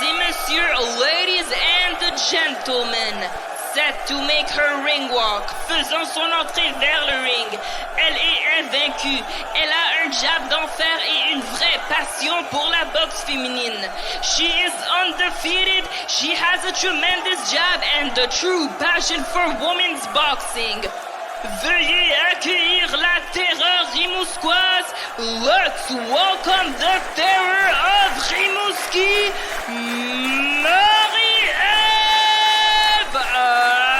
et messieurs, ladies and gentlemen, set to make her ring walk, faisant son entrée vers le ring. Elle est invaincue, elle a un jab d'enfer et une vraie passion pour la boxe féminine. She is undefeated, she has a tremendous jab and a true passion for women's boxing. Veuillez accueillir la terreur rimouskoise. Let's welcome the terror of Rimouski, Marie-Ève Albert!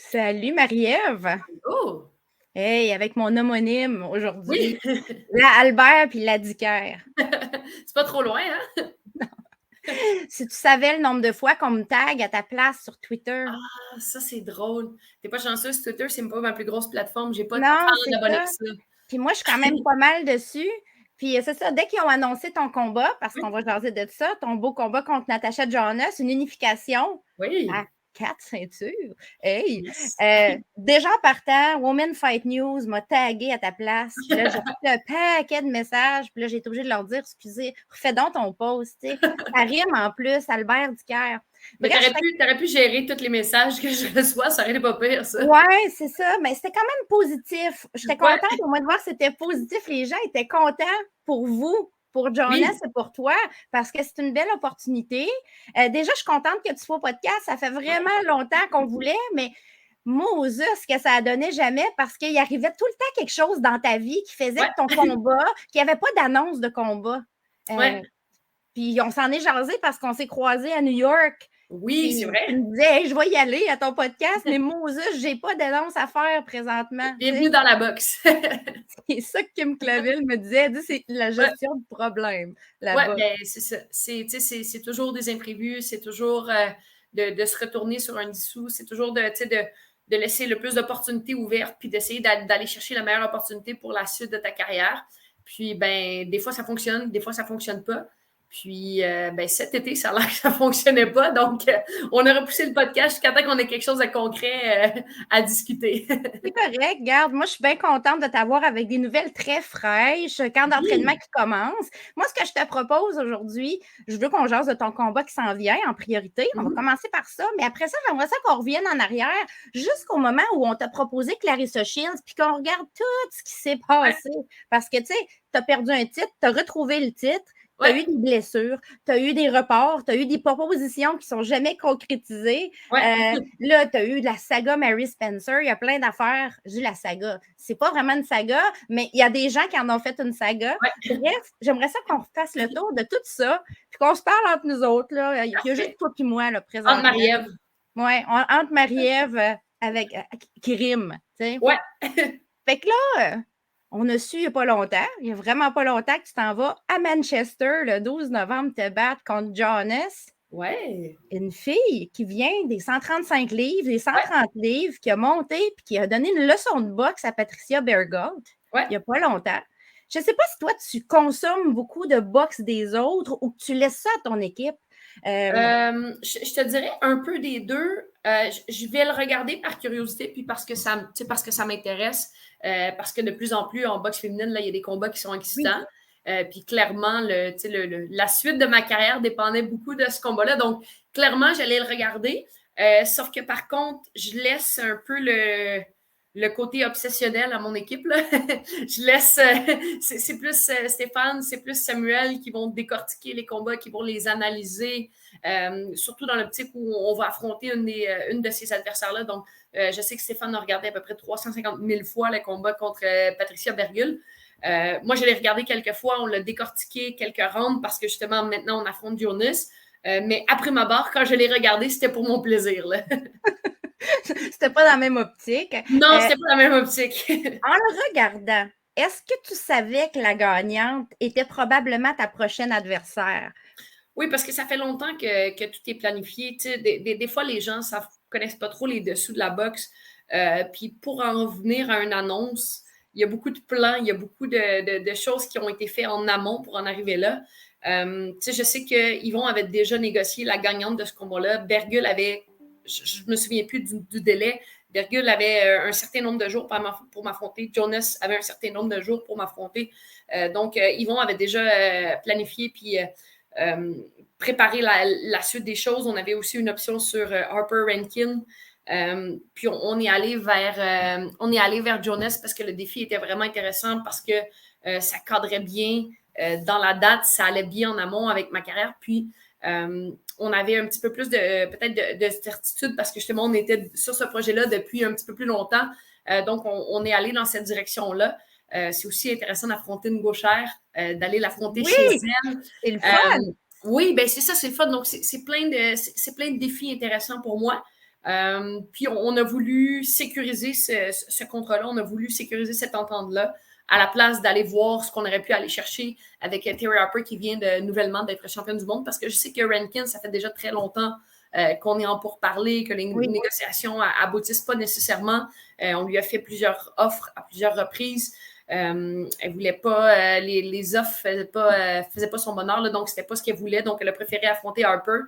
Salut Marie-Ève! Oh! Hey, avec mon homonyme aujourd'hui, Oui! la Albert puis la Dicker. C'est pas trop loin, hein? Si tu savais le nombre de fois qu'on me tag à ta place sur Twitter. Ah, ça, c'est drôle. T'es pas chanceuse, Twitter, c'est pas ma plus grosse plateforme. J'ai pas Non, tant c'est d'abonnés ça. que ça. Puis moi, je suis quand même pas mal dessus. Puis c'est ça, dès qu'ils ont annoncé ton combat, parce qu'on va jaser de ça, ton beau combat contre Natasha Jonas, une unification Oui! à 4 ceintures. Hey! Yes. Déjà en partant, Women Fight News m'a tagué à ta place. Puis là, j'ai reçu un paquet de messages. Puis là, j'ai été obligée de leur dire, excusez, refais donc ton post. Tu sais. Ça rime en plus, Albert Dicker. Mais Bref, t'aurais pu gérer tous les messages que je reçois, ça aurait été pas pire, ça. ouais, c'est ça. Mais c'était quand même positif. J'étais Ouais. contente au moins de voir que c'était positif. Les gens étaient contents pour vous, pour Jonas Oui. et pour toi, parce que c'est une belle opportunité. Déjà, je suis contente que tu sois au podcast. Ça fait vraiment longtemps qu'on voulait, mais Moses, que ça a donné jamais, parce qu'il arrivait tout le temps quelque chose dans ta vie qui faisait Ouais. que ton combat, qu'il n'y avait pas d'annonce de combat. Ouais. Puis on s'en est jasé parce qu'on s'est croisés à New York. Oui, Puis c'est vrai. tu me disais, hey, je vais y aller à ton podcast, mais Moses, j'ai pas d'annonce à faire présentement. Bienvenue dans la boxe. C'est ça que Kim Claville me disait. Elle dit, c'est la gestion de problème là-bas. Ouais, ben, c'est ça. C'est toujours des imprévus, c'est toujours de se retourner sur un dissous, c'est toujours de laisser le plus d'opportunités ouvertes, puis d'essayer d'aller chercher la meilleure opportunité pour la suite de ta carrière. Puis, ben, des fois, ça fonctionne, des fois, ça ne fonctionne pas. Puis, ben, cet été, ça a l'air que ça ne fonctionnait pas. Donc, on a repoussé le podcast jusqu'à temps qu'on ait quelque chose de concret à discuter. C'est correct, regarde, moi je suis bien contente de t'avoir avec des nouvelles très fraîches, camp d'entraînement qui commence. Moi, ce que je te propose aujourd'hui, je veux qu'on jase de ton combat qui s'en vient en priorité. On va commencer par ça, mais après ça, j'aimerais ça qu'on revienne en arrière jusqu'au moment où on t'a proposé Clarissa Shields, puis qu'on regarde tout ce qui s'est passé. Parce que, tu sais, tu as perdu un titre, tu as retrouvé le titre, tu as eu des blessures, tu as eu des reports, tu as eu des propositions qui ne sont jamais concrétisées. Là, tu as eu la saga Mary Spencer, il y a plein d'affaires. J'ai la saga. C'est pas vraiment une saga, mais il y a des gens qui en ont fait une saga. Bref, j'aimerais ça qu'on refasse le tour de tout ça, puis qu'on se parle entre nous autres. Là. Il y a juste toi et moi, là, présentement. Entre Marie-Ève. Oui, entre Marie-Ève avec qui rime. T'sais. Ouais. Fait que là, on a su il n'y a pas longtemps, il n'y a vraiment pas longtemps que tu t'en vas à Manchester le 12 novembre te battre contre Jonas. Ouais. Une fille qui vient des 135 livres, des 130 livres, qui a monté et qui a donné une leçon de boxe à Patricia Bergold il n'y a pas longtemps. Je ne sais pas si toi, tu consommes beaucoup de boxe des autres ou que tu laisses ça à ton équipe. Je te dirais un peu des deux. Je vais le regarder par curiosité, puis parce que ça m'intéresse, parce que de plus en plus, en boxe féminine, là, il y a des combats qui sont excitants. Puis clairement, la suite de ma carrière dépendait beaucoup de ce combat-là. Donc, clairement, j'allais le regarder. Sauf que par contre, je laisse un peu le côté obsessionnel à mon équipe. Là. Je laisse, c'est plus Stéphane, c'est plus Samuel qui vont décortiquer les combats, qui vont les analyser, surtout dans l'optique où on va affronter une de ces adversaires-là. Donc, je sais que Stéphane a regardé à peu près 350 000 fois le combat contre Patricia Bergul. Moi, je l'ai regardé quelques fois, on l'a décortiqué quelques rounds parce que justement, maintenant, on affronte Jonas. Mais après ma barre, quand je l'ai regardé, c'était pour mon plaisir. Là. C'était pas dans la même optique. Non, c'était pas la même optique. En le regardant, est-ce que tu savais que la gagnante était probablement ta prochaine adversaire? Oui, parce que ça fait longtemps que tout est planifié. Des fois, les gens ne connaissent pas trop les dessous de la boxe. Puis pour en venir à une annonce, il y a beaucoup de plans, il y a beaucoup de choses qui ont été faites en amont pour en arriver là. Je sais qu'Yvon avait déjà négocié la gagnante de ce combat-là. Bergul avait, je ne me souviens plus du délai, Bergul avait un certain nombre de jours pour m'affronter. Jonas avait un certain nombre de jours pour m'affronter. Donc, Yvon avait déjà planifié puis préparé la suite des choses. On avait aussi une option sur Harper Rankin. Puis on est allé vers Jonas parce que le défi était vraiment intéressant, parce que ça cadrait bien dans la date, ça allait bien en amont avec ma carrière. Puis on avait un petit peu plus de certitude parce que justement, on était sur ce projet-là depuis un petit peu plus longtemps. Donc, on est allé dans cette direction-là. C'est aussi intéressant d'affronter une gauchère, d'aller l'affronter chez elle. C'est le fun! Oui, ben c'est ça, c'est le fun. Donc, c'est plein de défis intéressants pour moi. Puis, on a voulu sécuriser ce contrat-là, on a voulu sécuriser cette entente-là, à la place d'aller voir ce qu'on aurait pu aller chercher avec Terry Harper qui vient nouvellement d'être championne du monde, parce que je sais que Rankin, ça fait déjà très longtemps qu'on est en pourparlers, que les négociations aboutissent pas nécessairement. On lui a fait plusieurs offres à plusieurs reprises. Elle voulait pas, les offres faisaient pas son bonheur, là, donc c'était pas ce qu'elle voulait, donc elle a préféré affronter Harper.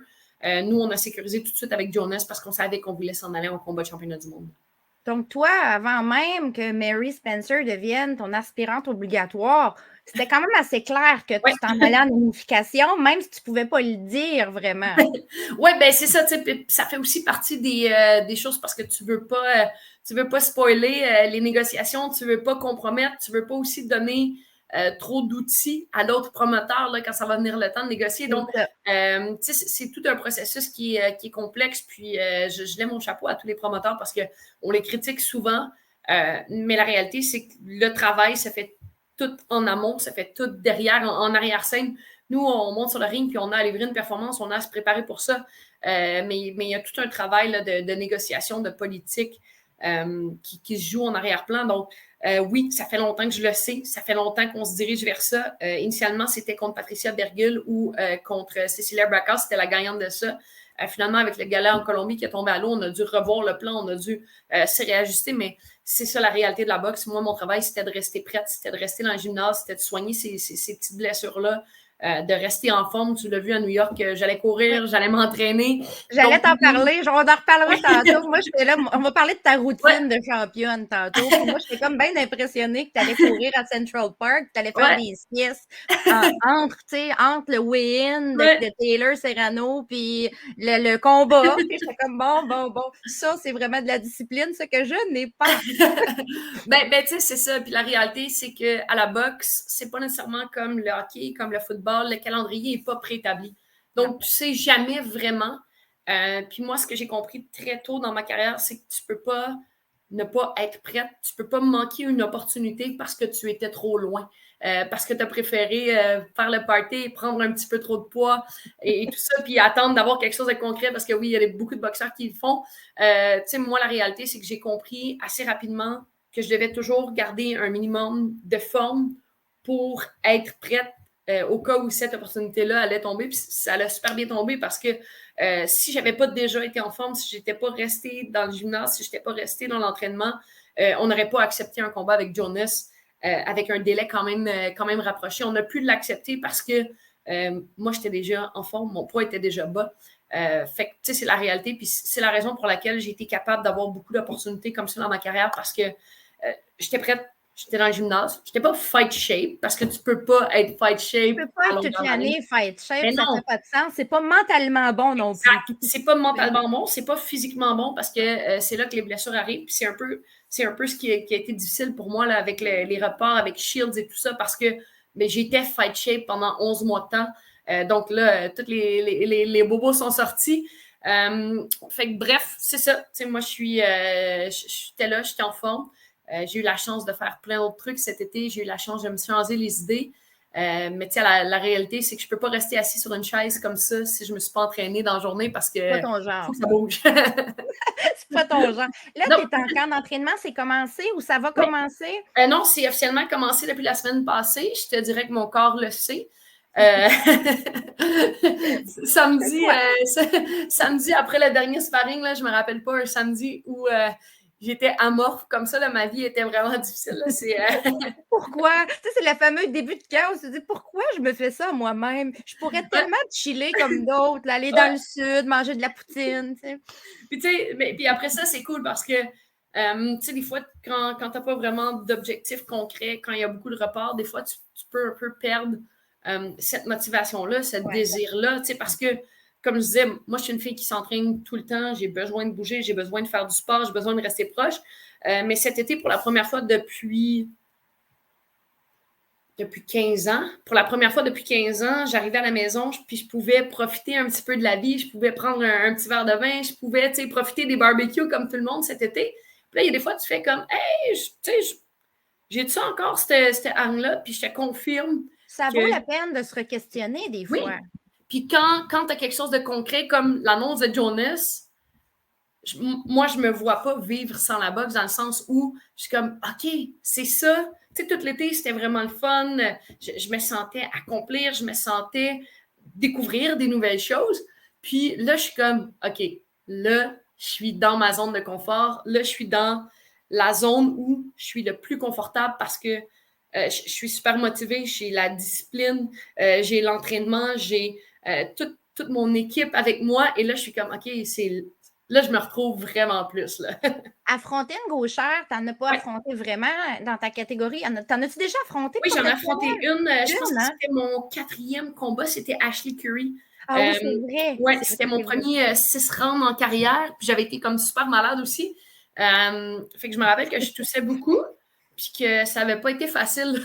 Nous, on a sécurisé tout de suite avec Jonas parce qu'on savait qu'on voulait s'en aller en combat de championnat du monde. Donc, toi, avant même que Mary Spencer devienne ton aspirante obligatoire, c'était quand même assez clair que tu t'en allais en unification, même si tu ne pouvais pas le dire vraiment. Oui, ben c'est ça, ça fait aussi partie des choses parce que tu veux pas spoiler les négociations, tu veux pas compromettre, tu veux pas aussi donner trop d'outils à d'autres promoteurs là, quand ça va venir le temps de négocier. Donc, c'est tout un processus qui est complexe. Puis, je lève mon chapeau à tous les promoteurs parce qu'on les critique souvent. Mais la réalité, c'est que le travail se fait tout en amont, ça fait tout derrière, en arrière-scène. Nous, on monte sur le ring, puis on a à livrer une performance, on a à se préparer pour ça. Mais il y a tout un travail là, de négociation, de politique qui se joue en arrière-plan. Donc, oui, ça fait longtemps que je le sais. Ça fait longtemps qu'on se dirige vers ça. Initialement, c'était contre Patricia Bergul ou contre Cecilia Braca. C'était la gagnante de ça. Finalement, avec le gala en Colombie qui est tombé à l'eau, on a dû revoir le plan, on a dû se réajuster. Mais c'est ça la réalité de la boxe. Moi, mon travail, c'était de rester prête, c'était de rester dans le gymnase, c'était de soigner ces petites blessures-là. De rester en forme. Tu l'as vu à New York, j'allais courir, j'allais m'entraîner. J'allais t'en parler, on en reparlera tantôt. Moi, j'étais là, on va parler de ta routine de championne tantôt. Puis moi, j'étais comme bien impressionnée que tu allais courir à Central Park, tu allais faire des siestes entre le weigh-in de Taylor Serrano puis le combat. Puis j'étais comme bon. Ça, c'est vraiment de la discipline, ce que je n'ai pas. ben tu sais, c'est ça. Puis la réalité, c'est qu'à la boxe, c'est pas nécessairement comme le hockey, comme le football. Le calendrier n'est pas préétabli. Donc, tu sais jamais vraiment. Puis moi, ce que j'ai compris très tôt dans ma carrière, c'est que tu peux pas ne pas être prête. Tu peux pas manquer une opportunité parce que tu étais trop loin. Parce que tu as préféré faire le party, prendre un petit peu trop de poids et tout ça, puis attendre d'avoir quelque chose de concret parce que oui, il y a beaucoup de boxeurs qui le font. Tu sais, moi, la réalité, c'est que j'ai compris assez rapidement que je devais toujours garder un minimum de forme pour être prête au cas où cette opportunité-là allait tomber. Puis ça allait super bien tomber parce que si je n'avais pas déjà été en forme, si je n'étais pas restée dans le gymnase, si je n'étais pas restée dans l'entraînement, on n'aurait pas accepté un combat avec Jonas avec un délai quand même rapproché. On a pu l'accepter parce que moi, j'étais déjà en forme, mon poids était déjà bas. Fait que, tu sais, c'est la réalité. Puis c'est la raison pour laquelle j'ai été capable d'avoir beaucoup d'opportunités comme ça dans ma carrière parce que j'étais prête. J'étais dans le gymnase. Je n'étais pas fight shape parce que tu ne peux pas être fight shape. Tu ne peux pas être toute l'année fight shape, ça ne fait pas de sens. Ce n'est pas mentalement bon non plus. Ce n'est pas mentalement bon, ce n'est pas physiquement bon parce que c'est là que les blessures arrivent. Puis c'est un peu ce qui a été difficile pour moi là, avec les reports, avec Shields et tout ça parce que j'étais fight shape pendant 11 mois de temps. Donc là, tous les bobos sont sortis. Fait que bref, c'est ça. Moi, j'étais là, j'étais en forme. J'ai eu la chance de faire plein d'autres trucs cet été. J'ai eu la chance de me changer les idées. Mais tu sais, la réalité, c'est que je ne peux pas rester assis sur une chaise comme ça si je ne me suis pas entraînée dans la journée parce que C'est pas ton genre. faut que ça bouge. C'est pas ton genre. Là, Non. tu es en camp d'entraînement, c'est commencé ou ça va commencer? Non, c'est officiellement commencé depuis la semaine passée. Je te dirais que mon corps le sait. Samedi, après le dernier sparring, là, je me rappelle pas un samedi où j'étais amorphe comme ça. Là, ma vie était vraiment difficile. Là, Pourquoi? Tu sais, c'est le fameux début de chaos. Tu te dis, pourquoi je me fais ça moi-même? Je pourrais tellement chiller comme d'autres, là, aller dans le sud, manger de la poutine. Tu sais. Puis, tu sais, puis après ça, c'est cool parce que, tu sais, des fois, quand tu n'as pas vraiment d'objectif concret, quand il y a beaucoup de reports, des fois, tu peux un peu perdre cette motivation-là, ce désir-là, tu sais, parce que, comme je disais, moi, je suis une fille qui s'entraîne tout le temps, j'ai besoin de bouger, j'ai besoin de faire du sport, j'ai besoin de rester proche. Mais cet été, pour la première fois depuis 15 ans. Pour la première fois depuis 15 ans, j'arrivais à la maison, puis je pouvais profiter un petit peu de la vie, je pouvais prendre un petit verre de vin, je pouvais, tu sais, profiter des barbecues comme tout le monde cet été. Puis là, il y a des fois, tu fais comme, hey, tu sais, j'ai-tu encore cette hargne-là? Puis je te confirme. Ça vaut la peine de se re-questionner des fois. Oui. Puis quand tu as quelque chose de concret comme l'annonce de Jonas, moi, je me vois pas vivre sans la boxe dans le sens où je suis comme, OK, c'est ça. Tu sais, tout l'été, c'était vraiment le fun. Je me sentais accomplir, je me sentais découvrir des nouvelles choses. Puis là, je suis comme, OK, là, je suis dans ma zone de confort. Là, je suis dans la zone où je suis le plus confortable parce que je suis super motivée, j'ai la discipline, j'ai l'entraînement, j'ai toute mon équipe avec moi. Et là, je suis comme, OK, là, je me retrouve vraiment plus. Là. Affronter une gauchère, tu n'en as pas affronté vraiment dans ta catégorie. T'en as-tu déjà affronté? Oui, j'en ai affronté une. Je pense que c'était mon 4e combat. C'était Ashley Curry. Ah oui, c'est vrai. Oui, c'était mon premier 6 rounds en carrière. Puis j'avais été comme super malade aussi. Fait que je me rappelle que je toussais beaucoup. Puis que ça n'avait pas été facile.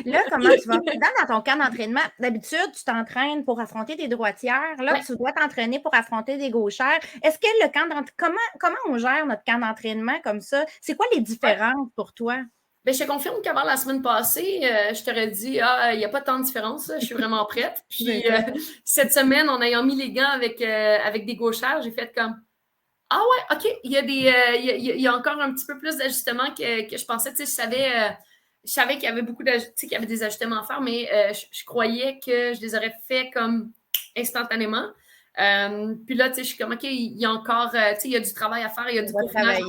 Là, comment tu vas? Dans ton camp d'entraînement, d'habitude, tu t'entraînes pour affronter des droitières. Là, tu dois t'entraîner pour affronter des gauchères. Est-ce que le camp d'entraînement, comment on gère notre camp d'entraînement comme ça? C'est quoi les différences pour toi? Bien, je te confirme qu'avant la semaine passée, je t'aurais dit, il n'y a pas tant de différence, là, je suis vraiment prête. Puis cette semaine, en ayant mis les gants avec des gauchères, j'ai fait comme, ah ouais, OK, il y a encore un petit peu plus d'ajustements que je pensais. Tu sais, je savais qu'il y avait qu'il y avait des ajustements à faire, mais je croyais que je les aurais faits comme instantanément. Puis là, tu sais, je suis comme, OK, il y a encore, tu sais, il y a du travail à faire, il y a du peaufinage à faire.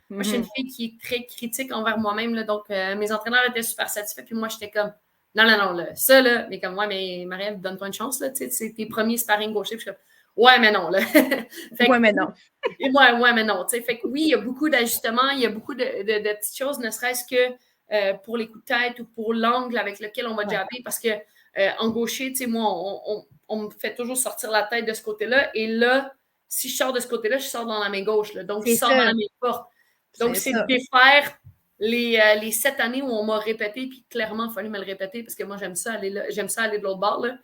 Moi, je suis une fille qui est très critique envers moi-même, là, donc mes entraîneurs étaient super satisfaits, puis moi, j'étais comme, non, là, ça, là, mais comme, ouais, mais Marie-Ève, donne-toi une chance, là, tu sais, c'est tes premiers sparring gauchers, puis je suis comme, ouais, mais non, là. Ouais, mais non. Ouais, mais non, tu sais, fait que oui, il y a beaucoup d'ajustements, il y a beaucoup de petites choses, ne serait-ce que pour les coups de tête ou pour l'angle avec lequel on va jabber, parce que en gaucher, tu sais, moi, on me fait toujours sortir la tête de ce côté-là, et là, si je sors de ce côté-là, je sors dans la main gauche, là, donc je sors dans la main forte. Donc, c'est de défaire les 7 années où on m'a répété, puis clairement, il fallait me le répéter, parce que moi, j'aime ça aller de l'autre bord, là.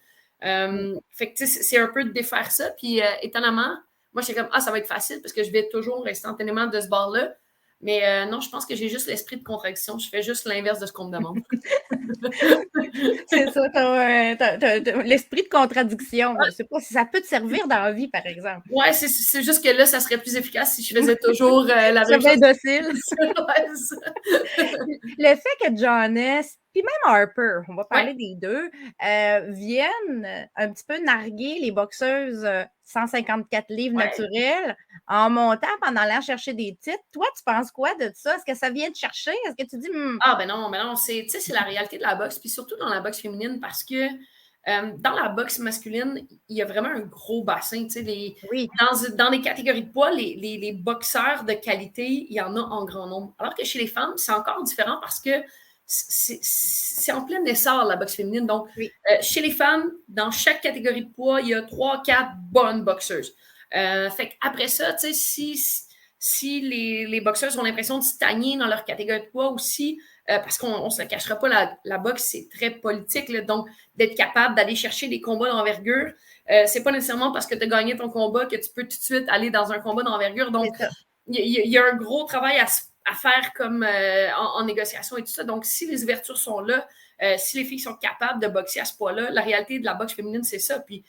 Fait que, tu sais, c'est un peu de défaire ça, puis étonnamment, moi, j'étais comme, ça va être facile, parce que je vais toujours instantanément de ce bord-là. Mais non, je pense que j'ai juste l'esprit de contradiction. Je fais juste l'inverse de ce qu'on me demande. C'est ça, t'as l'esprit de contradiction. Je ne sais pas si ça peut te servir dans la vie, par exemple. Oui, c'est juste que là, ça serait plus efficace si je faisais toujours la même chose. Docile. Le fait que Jonas, puis même Harper, on va parler des deux, viennent un petit peu narguer les boxeuses 154 livres naturels en montant pendant l'an chercher des titres. Toi, tu penses quoi de ça? Est-ce que ça vient te chercher? Est-ce que tu dis... Ben non, c'est la réalité de la boxe, puis surtout dans la boxe féminine, parce que dans la boxe masculine, il y a vraiment un gros bassin. Dans les catégories de poids, les boxeurs de qualité, il y en a en grand nombre. Alors que chez les femmes, c'est encore différent parce que c'est en plein essor, la boxe féminine. Donc, chez les femmes, dans chaque catégorie de poids, il y a 3-4 bonnes boxeuses. Fait qu'après ça, tu sais, si les boxeuses ont l'impression de stagner dans leur catégorie de poids aussi, parce qu'on ne se le cachera pas, la boxe, c'est très politique. Là, donc, d'être capable d'aller chercher des combats d'envergure, c'est pas nécessairement parce que tu as gagné ton combat que tu peux tout de suite aller dans un combat d'envergure. Donc, il y a un gros travail à faire comme en négociation et tout ça. Donc, si les ouvertures sont là, si les filles sont capables de boxer à ce poids-là, la réalité de la boxe féminine, c'est ça. Puis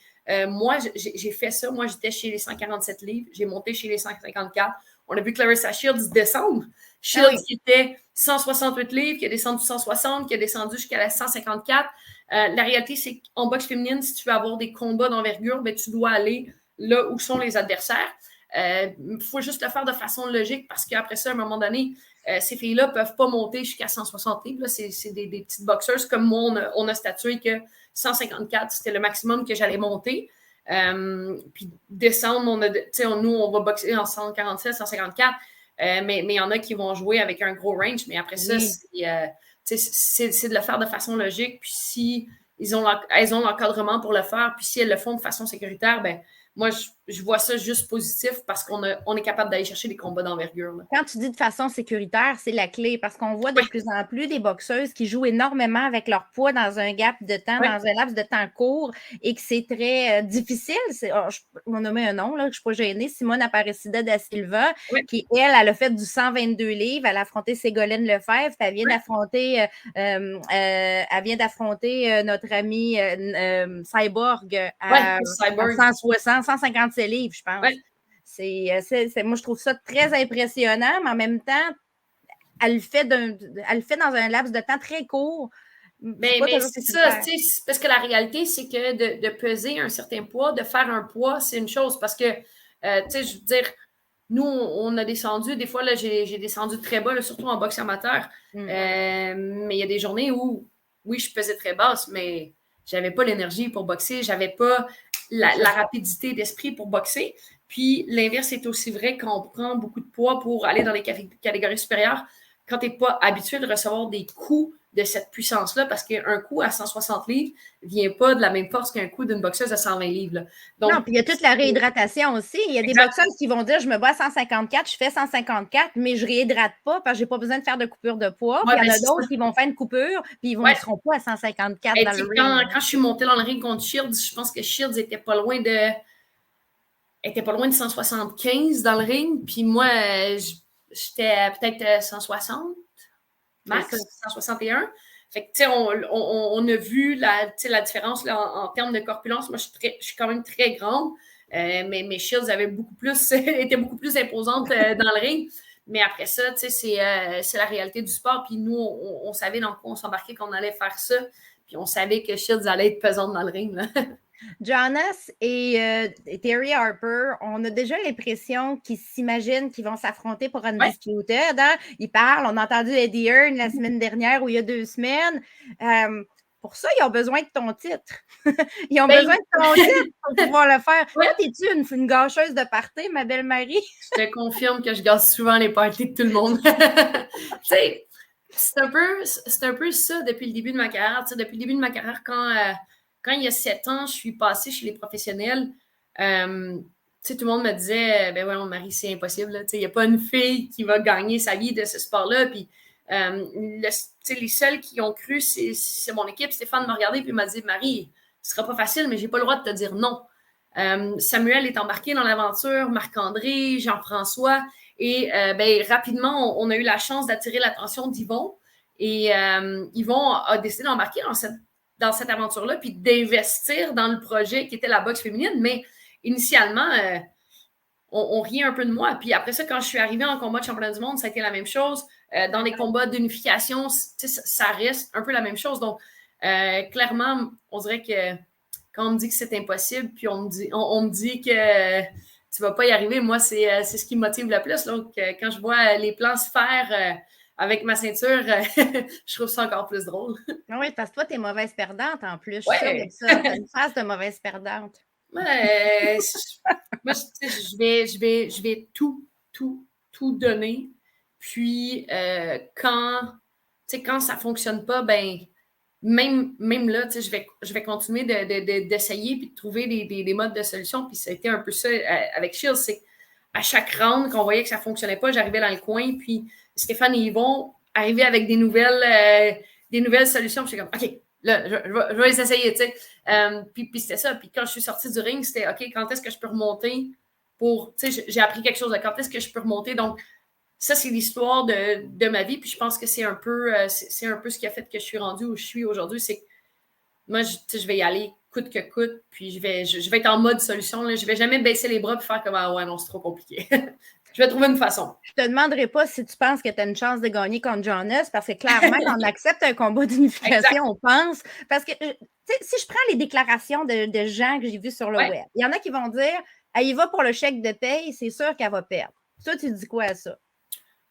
moi, j'ai fait ça. Moi, j'étais chez les 147 livres. J'ai monté chez les 154. On a vu Clarissa Shields descendre. Shields qui était 168 livres, qui a descendu 160, qui a descendu jusqu'à la 154. La réalité, c'est qu'en boxe féminine, si tu veux avoir des combats d'envergure, ben, tu dois aller là où sont les adversaires. Il faut juste le faire de façon logique parce qu'après ça, à un moment donné, ces filles-là ne peuvent pas monter jusqu'à 160 livres. Là. C'est des petites boxeuses comme moi, on a statué que 154, c'était le maximum que j'allais monter. Puis descendre, nous, on va boxer en 147, 154, mais il y en a qui vont jouer avec un gros range. Mais après ça, c'est de le faire de façon logique. Puis si elles ont l'encadrement pour le faire, puis si elles le font de façon sécuritaire, ben moi, je vois ça juste positif parce qu'on est capable d'aller chercher des combats d'envergure. Là. Quand tu dis de façon sécuritaire, c'est la clé parce qu'on voit de plus en plus des boxeuses qui jouent énormément avec leur poids dans un gap de temps, dans un laps de temps court et que c'est très difficile. Je vais nommer un nom, là, je ne suis pas gênée. Simone Aparecida da Silva, qui, elle a fait du 122 livres. Elle a affronté Ségolène Lefebvre. Elle vient d'affronter notre ami Cyborg à 160. 157 livres, je pense. Moi, je trouve ça très impressionnant, mais en même temps, elle le fait dans un laps de temps très court. Mais c'est ça, parce que la réalité, c'est que de peser un certain poids, de faire un poids, c'est une chose. Parce que, je veux dire, nous, on a descendu, des fois, là, j'ai descendu très bas, là, surtout en boxe amateur. Mais il y a des journées où, oui, je pesais très basse, mais j'avais pas l'énergie pour boxer, j'avais pas la rapidité d'esprit pour boxer. Puis l'inverse est aussi vrai quand on prend beaucoup de poids pour aller dans les catégories supérieures, quand tu n'es pas habitué de recevoir des coups de cette puissance-là, parce qu'un coup à 160 livres ne vient pas de la même force qu'un coup d'une boxeuse à 120 livres. Là. Donc, non, puis il y a toute la réhydratation aussi. Il y a des boxeuses qui vont dire, je me bats à 154, je fais 154, mais je ne réhydrate pas parce que je n'ai pas besoin de faire de coupure de poids. Puis il y en a d'autres qui vont faire une coupure, puis ils ne seront pas à 154 dans le ring. Quand je suis montée dans le ring contre Shields, je pense que Shields était pas loin de 175 dans le ring, puis moi, j'étais peut-être 160, max, 161. Fait que, tu sais, on a vu la différence là, en termes de corpulence. Moi, je suis quand même très grande, mais Shields était beaucoup plus imposante dans le ring. Mais après ça, tu sais, c'est la réalité du sport. Puis nous, on savait dans quoi on s'embarquait qu'on allait faire ça. Puis on savait que Shields allait être pesante dans le ring. Là. Jonas et Terry Harper, on a déjà l'impression qu'ils s'imaginent qu'ils vont s'affronter pour Undisputed. Hein? Ils parlent, on a entendu Eddie Hearn la semaine dernière ou il y a 2 semaines. Pour ça, ils ont besoin de ton titre. Ils ont besoin de ton titre pour pouvoir le faire. Toi, es-tu une gâcheuse de party, ma belle Marie? Je te confirme que je gâche souvent les parties de tout le monde. Tu sais, c'est un peu ça depuis le début de ma carrière. Tu sais, depuis le début de ma carrière, quand il y a 7 ans, je suis passée chez les professionnels, tout le monde me disait, ben ouais, Marie, c'est impossible. Il n'y a pas une fille qui va gagner sa vie de ce sport-là. Puis, les seuls qui ont cru, c'est mon équipe. Stéphane m'a regardé et m'a dit, Marie, ce ne sera pas facile, mais je n'ai pas le droit de te dire non. Samuel est embarqué dans l'aventure, Marc-André, Jean-François. Et rapidement, on a eu la chance d'attirer l'attention d'Yvon. Et Yvon a décidé d'embarquer dans cette aventure-là, puis d'investir dans le projet qui était la boxe féminine. Mais initialement, on riait un peu de moi. Puis après ça, quand je suis arrivée en combat de championnat du monde, ça a été la même chose. Dans les combats d'unification, ça reste un peu la même chose. Donc, clairement, on dirait que quand on me dit que c'est impossible, puis on me dit que tu ne vas pas y arriver, moi, c'est ce qui me motive le plus. Donc, quand je vois les plans se faire avec ma ceinture, je trouve ça encore plus drôle. Oui, parce que toi, tu es mauvaise perdante en plus. Je suis sûre de ça. Tu as une phase de mauvaise perdante. Ouais, moi, je vais tout donner. Puis, quand ça ne fonctionne pas, ben même là, je vais continuer d'essayer puis de trouver des modes de solution. Puis, ça a été un peu ça avec Shields. C'est à chaque round qu'on voyait que ça ne fonctionnait pas, j'arrivais dans le coin. Puis, Stéphane et Yvon arrivaient avec des nouvelles solutions. Puis, j'étais comme, OK, là, je vais les essayer, tu sais. Puis c'était ça. Puis quand je suis sortie du ring, c'était OK, quand est-ce que je peux remonter pour, tu sais, j'ai appris quelque chose de quand est-ce que je peux remonter. Donc, ça, c'est l'histoire de ma vie. Puis je pense que c'est un peu ce qui a fait que je suis rendue où je suis aujourd'hui. C'est que moi, je vais y aller coûte que coûte. Puis je vais être en mode solution. Là. Je ne vais jamais baisser les bras et faire comme ah ouais, non, c'est trop compliqué. Je vais trouver une façon. Je te demanderai pas si tu penses que tu as une chance de gagner contre Jonas, parce que clairement, quand on accepte un combat d'unification, on pense. Parce que, si je prends les déclarations de gens que j'ai vus sur le web, il y en a qui vont dire il va pour le chèque de paye, c'est sûr qu'elle va perdre. Toi, tu dis quoi à ça?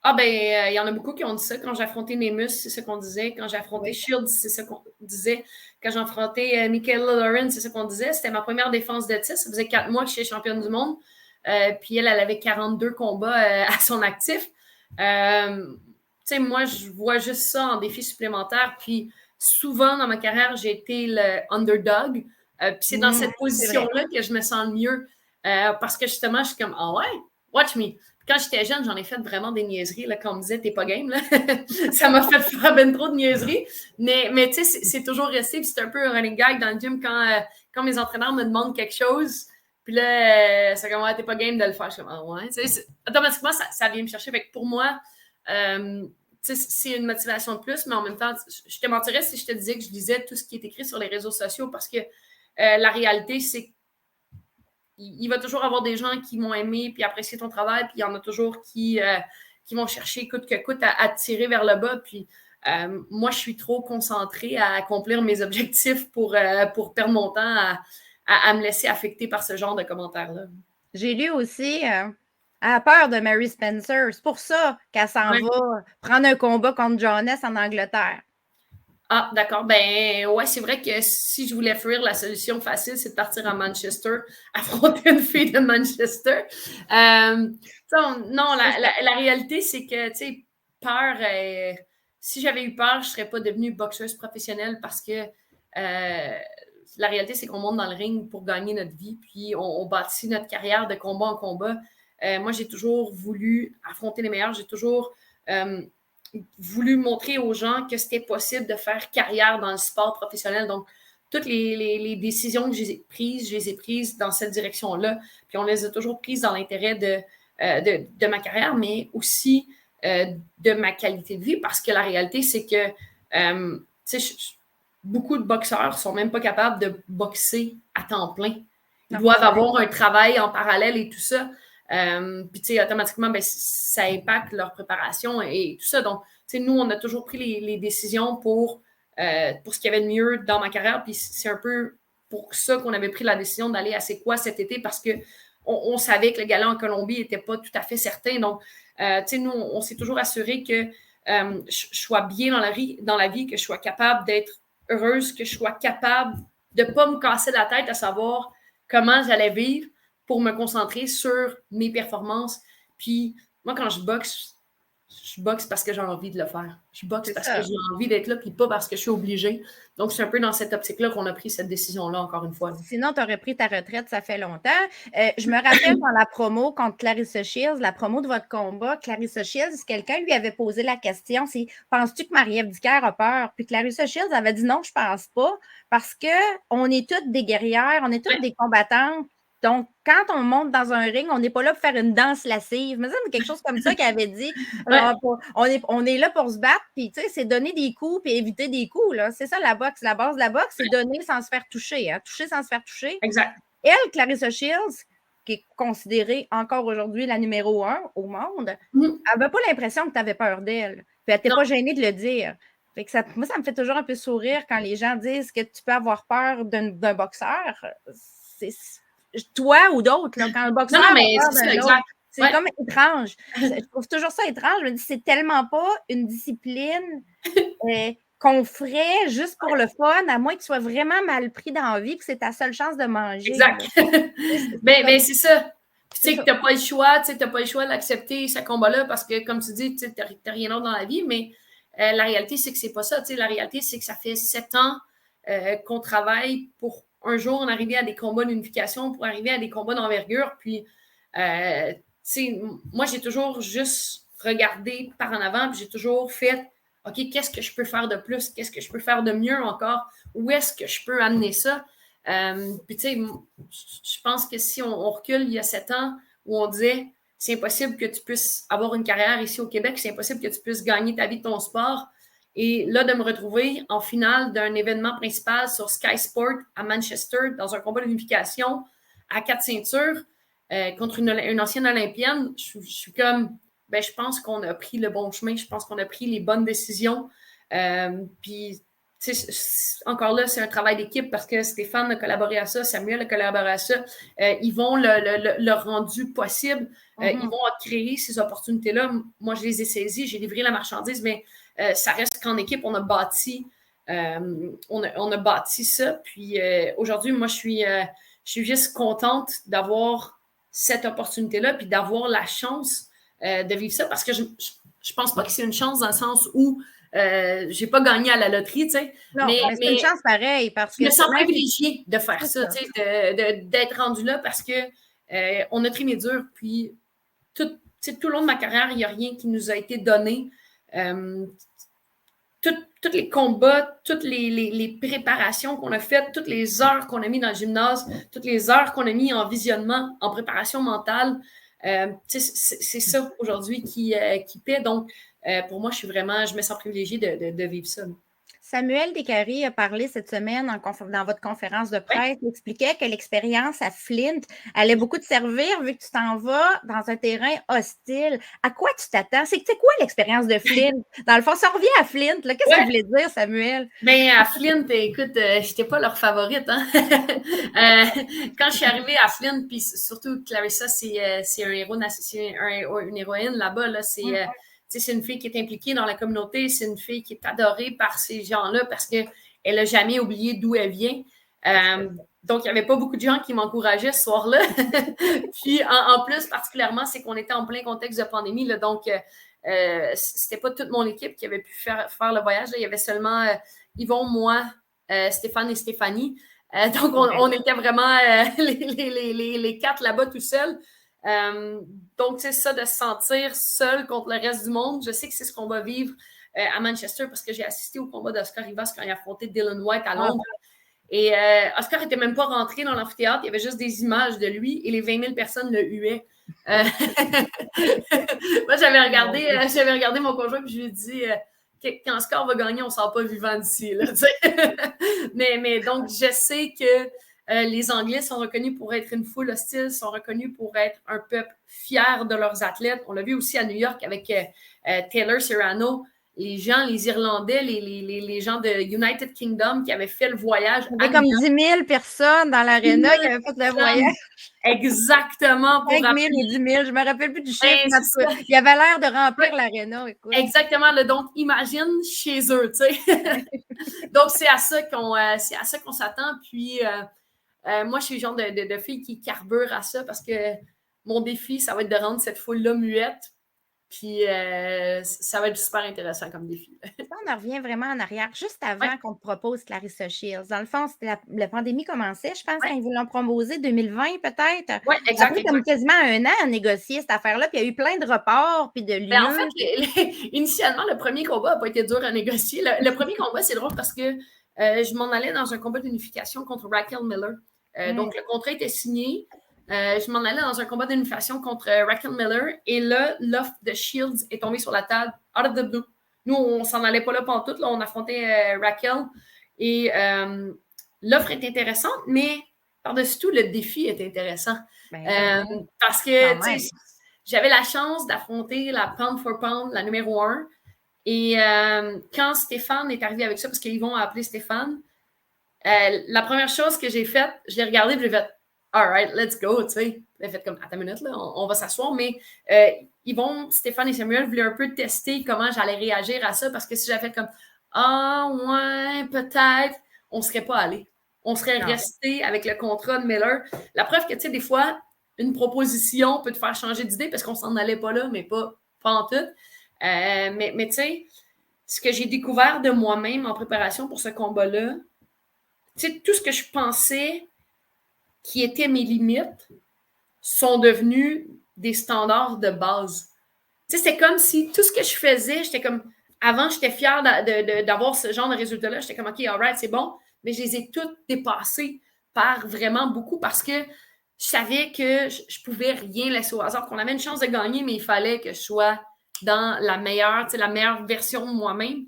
Ah, ben, il y en a beaucoup qui ont dit ça. Quand j'ai affronté Nemus, c'est ce qu'on disait. Quand j'ai affronté Shields, c'est ce qu'on disait. Quand j'ai affronté Michaela Lauren, c'est ce qu'on disait. C'était ma première défense de titre. Ça faisait 4 mois que j'étais championne du monde. Puis elle avait 42 combats à son actif. Moi, je vois juste ça en défi supplémentaire. Puis souvent, dans ma carrière, j'ai été le underdog. Puis c'est dans cette position-là que je me sens le mieux. Parce que justement, je suis comme, ah ouais, watch me. Quand j'étais jeune, j'en ai fait vraiment des niaiseries. Là, quand on me disait, t'es pas game, là. Ça m'a fait faire ben trop de niaiseries. Mais tu sais, c'est toujours resté. Puis c'est un peu un running gag dans le gym quand mes entraîneurs me demandent quelque chose. Puis là, c'est comme, t'es pas game de le faire. Je suis comme, ah ouais. Automatiquement, ça vient me chercher. Fait que pour moi, c'est une motivation de plus. Mais en même temps, je te mentirais si je te disais que je lisais tout ce qui est écrit sur les réseaux sociaux parce que la réalité, c'est que il va toujours avoir des gens qui vont aimer puis apprécier ton travail, puis il y en a toujours qui vont chercher coûte que coûte à te tirer vers le bas. Puis moi, je suis trop concentrée à accomplir mes objectifs pour perdre mon temps à me laisser affecter par ce genre de commentaires-là. J'ai lu aussi elle a peur de Mary Spencer. C'est pour ça qu'elle s'en va prendre un combat contre Jonas en Angleterre. Ah, d'accord. Ben, ouais, c'est vrai que si je voulais fuir, la solution facile, c'est de partir à Manchester, affronter une fille de Manchester. Non, la réalité, c'est que, tu sais, peur, si j'avais eu peur, je ne serais pas devenue boxeuse professionnelle parce que la réalité, c'est qu'on monte dans le ring pour gagner notre vie, puis on bâtit notre carrière de combat en combat. Moi, j'ai toujours voulu affronter les meilleurs. J'ai toujours voulu montrer aux gens que c'était possible de faire carrière dans le sport professionnel. Donc, toutes les décisions que j'ai prises, je les ai prises dans cette direction-là. Puis on les a toujours prises dans l'intérêt de ma carrière, mais aussi de ma qualité de vie, parce que la réalité, c'est que beaucoup de boxeurs ne sont même pas capables de boxer à temps plein. Ils doivent avoir un travail en parallèle et tout ça. Puis, tu sais, automatiquement, ben, ça impacte leur préparation et tout ça. Donc, tu sais, nous, on a toujours pris les décisions pour ce qu'il y avait de mieux dans ma carrière. Puis, c'est un peu pour ça qu'on avait pris la décision d'aller à C'est quoi cet été parce qu'on savait que le gala en Colombie n'était pas tout à fait certain. Donc, tu sais, nous, on s'est toujours assuré que je sois bien dans la vie, que je sois capable d'être heureuse, que je sois capable de ne pas me casser la tête à savoir comment j'allais vivre pour me concentrer sur mes performances. Puis, moi, quand je boxe parce que j'ai envie de le faire. Je boxe parce que j'ai envie d'être là, puis pas parce que je suis obligée. Donc, c'est un peu dans cette optique-là qu'on a pris cette décision-là, encore une fois. Sinon, tu aurais pris ta retraite, ça fait longtemps. Je me rappelle dans la promo contre Clarissa Shields, la promo de votre combat, Clarissa Shields, quelqu'un lui avait posé la question, c'est « Penses-tu que Marie-Ève Dicker a peur? » Puis Clarissa Shields avait dit « Non, je pense pas, parce qu'on est toutes des guerrières, on est toutes des combattantes. Donc, quand on monte dans un ring, on n'est pas là pour faire une danse lascive. » Mais c'est quelque chose comme ça qu'elle avait dit. On est là pour se battre, puis tu sais, c'est donner des coups puis éviter des coups. Là. C'est ça la boxe. La base de la boxe, c'est donner sans se faire toucher. Hein. Toucher sans se faire toucher. Exact. Elle, Clarissa Shields, qui est considérée encore aujourd'hui la numéro 1 au monde, elle n'avait pas l'impression que tu avais peur d'elle. Puis elle n'était pas gênée de le dire. Fait que moi, ça me fait toujours un peu sourire quand les gens disent que tu peux avoir peur d'un boxeur. C'est toi ou d'autres, quand un boxeur non, mais c'est ça, exact. C'est comme étrange. Je trouve toujours ça étrange. Je me dis, c'est tellement pas une discipline qu'on ferait juste pour le fun, à moins que tu sois vraiment mal pris dans la vie, que c'est ta seule chance de manger. Exact. Ben, c'est ça. Tu sais que tu n'as pas le choix, tu n'as pas le choix d'accepter ce combat-là parce que, comme tu dis, tu n'as rien d'autre dans la vie, mais la réalité, c'est que c'est pas ça. La réalité, c'est que ça fait 7 ans qu'on travaille pour un jour, on arrivait à des combats d'unification pour arriver à des combats d'envergure. Puis, moi, j'ai toujours juste regardé par en avant, puis j'ai toujours fait, OK, qu'est-ce que je peux faire de plus? Qu'est-ce que je peux faire de mieux encore? Où est-ce que je peux amener ça? Puis, tu sais, je pense que si on recule il y a 7 ans, où on disait, c'est impossible que tu puisses avoir une carrière ici au Québec, c'est impossible que tu puisses gagner ta vie de ton sport. Et là, de me retrouver en finale d'un événement principal sur Sky Sport à Manchester, dans un combat d'unification à 4 ceintures contre une ancienne olympienne, je suis comme, je pense qu'on a pris le bon chemin, je pense qu'on a pris les bonnes décisions. Puis, encore là, c'est un travail d'équipe parce que Stéphane a collaboré à ça, Samuel a collaboré à ça. Yvon le rendu possible. Yvon a créé ces opportunités-là. Moi, je les ai saisies, j'ai livré la marchandise, mais ça reste qu'en équipe, on a bâti ça. Puis aujourd'hui, moi, je suis juste contente d'avoir cette opportunité-là puis d'avoir la chance de vivre ça parce que je pense pas que c'est une chance dans le sens où j'ai pas gagné à la loterie, tu sais. Non, mais c'est une chance pareille parce que... Je me sens privilégiée de faire ça, tu sais, d'être rendue là parce que on a trimé dur, puis tout le long de ma carrière, il n'y a rien qui nous a été donné. Tous les combats, toutes les préparations qu'on a faites, toutes les heures qu'on a mis dans le gymnase, toutes les heures qu'on a mis en visionnement, en préparation mentale, c'est ça aujourd'hui qui paie. Donc, pour moi, je me sens privilégiée de vivre ça. Samuel Descaries a parlé cette semaine dans votre conférence de presse. Il expliquait que l'expérience à Flint allait beaucoup te servir vu que tu t'en vas dans un terrain hostile. À quoi tu t'attends? C'est quoi l'expérience de Flint? Dans le fond, ça revient à Flint. Qu'est-ce que tu voulais dire, Samuel? Bien, à Flint, écoute, je n'étais pas leur favorite. Hein? Quand je suis arrivée à Flint, puis surtout Clarissa, c'est un héros, une héroïne là-bas. Là, c'est une fille qui est impliquée dans la communauté, c'est une fille qui est adorée par ces gens-là parce qu'elle n'a jamais oublié d'où elle vient. Donc, il n'y avait pas beaucoup de gens qui m'encourageaient ce soir-là. Puis, en plus, particulièrement, c'est qu'on était en plein contexte de pandémie. Là, donc, c'était pas toute mon équipe qui avait pu faire le voyage. Là. Il y avait seulement Yvon, moi, Stéphane et Stéphanie. Donc, on était vraiment les 4 là-bas tout seuls. Donc, c'est ça de se sentir seul contre le reste du monde. Je sais que c'est ce qu'on va vivre à Manchester parce que j'ai assisté au combat d'Oscar Rivas quand il a affronté Dylan White à Londres. Et Oscar n'était même pas rentré dans l'amphithéâtre. Il y avait juste des images de lui et les 20 000 personnes le huaient. Moi, j'avais regardé mon conjoint et je lui ai dit quand Oscar va gagner, on ne sort pas vivant d'ici. Là, mais donc, je sais que les Anglais sont reconnus pour être une foule hostile, sont reconnus pour être un peuple fier de leurs athlètes. On l'a vu aussi à New York avec Taylor Serrano. Les gens, les Irlandais, les gens de United Kingdom qui avaient fait le voyage. Il y avait comme 10 000 personnes dans l'aréna qui avaient fait le voyage. Exactement. 5 000 ou 10 000, je ne me rappelle plus du chiffre. Il avait l'air de remplir l'aréna. Exactement. Donc, imagine chez eux, tu sais. Donc, c'est à ça qu'on s'attend. Puis, moi, je suis le genre de fille qui carbure à ça parce que mon défi, ça va être de rendre cette foule-là muette. Puis, ça va être super intéressant comme défi. On en revient vraiment en arrière, juste avant qu'on te propose Clarissa Shields. Dans le fond, la pandémie commençait, je pense, quand ils vous l'ont proposé, 2020 peut-être. Oui, exactement. Ça a pris comme quasiment 1 an à négocier cette affaire-là, puis il y a eu plein de reports, puis de lieux. En fait, initialement, le premier combat n'a pas été dur à négocier. Le premier combat, c'est drôle parce que je m'en allais dans un combat d'unification contre Raquel Miller. Donc, le contrat était signé. Je m'en allais dans un combat d'unification contre Raquel Miller et là, l'offre de Shields est tombée sur la table out of the blue. Nous, on s'en allait pas là pantoute. Là, on affrontait Raquel et l'offre est intéressante, mais par-dessus tout, le défi est intéressant. Parce que j'avais la chance d'affronter la pound for pound, la numéro 1. Et quand Stéphane est arrivé avec ça, parce qu'ils vont appeler Stéphane, la première chose que j'ai faite, je l'ai regardé et j'ai fait all right, let's go, tu sais. J'ai fait comme, attends une minute, là, on va s'asseoir, mais Stéphane et Samuel voulaient un peu tester comment j'allais réagir à ça, parce que si j'avais fait comme, ouais, peut-être, on ne serait pas allé. On serait resté avec le contrat de Miller. La preuve que, tu sais, des fois, une proposition peut te faire changer d'idée parce qu'on s'en allait pas là, mais pas en tout. Mais tu sais, ce que j'ai découvert de moi-même en préparation pour ce combat-là, tu sais, tout ce que je pensais qui étaient mes limites sont devenus des standards de base. Tu sais, c'est comme si tout ce que je faisais, j'étais comme... Avant, j'étais fière d'avoir ce genre de résultat-là. J'étais comme, OK, all right, c'est bon. Mais je les ai toutes dépassées par vraiment beaucoup parce que savais que je pouvais rien laisser au hasard, qu'on avait une chance de gagner, mais il fallait que je sois dans la meilleure version de moi-même.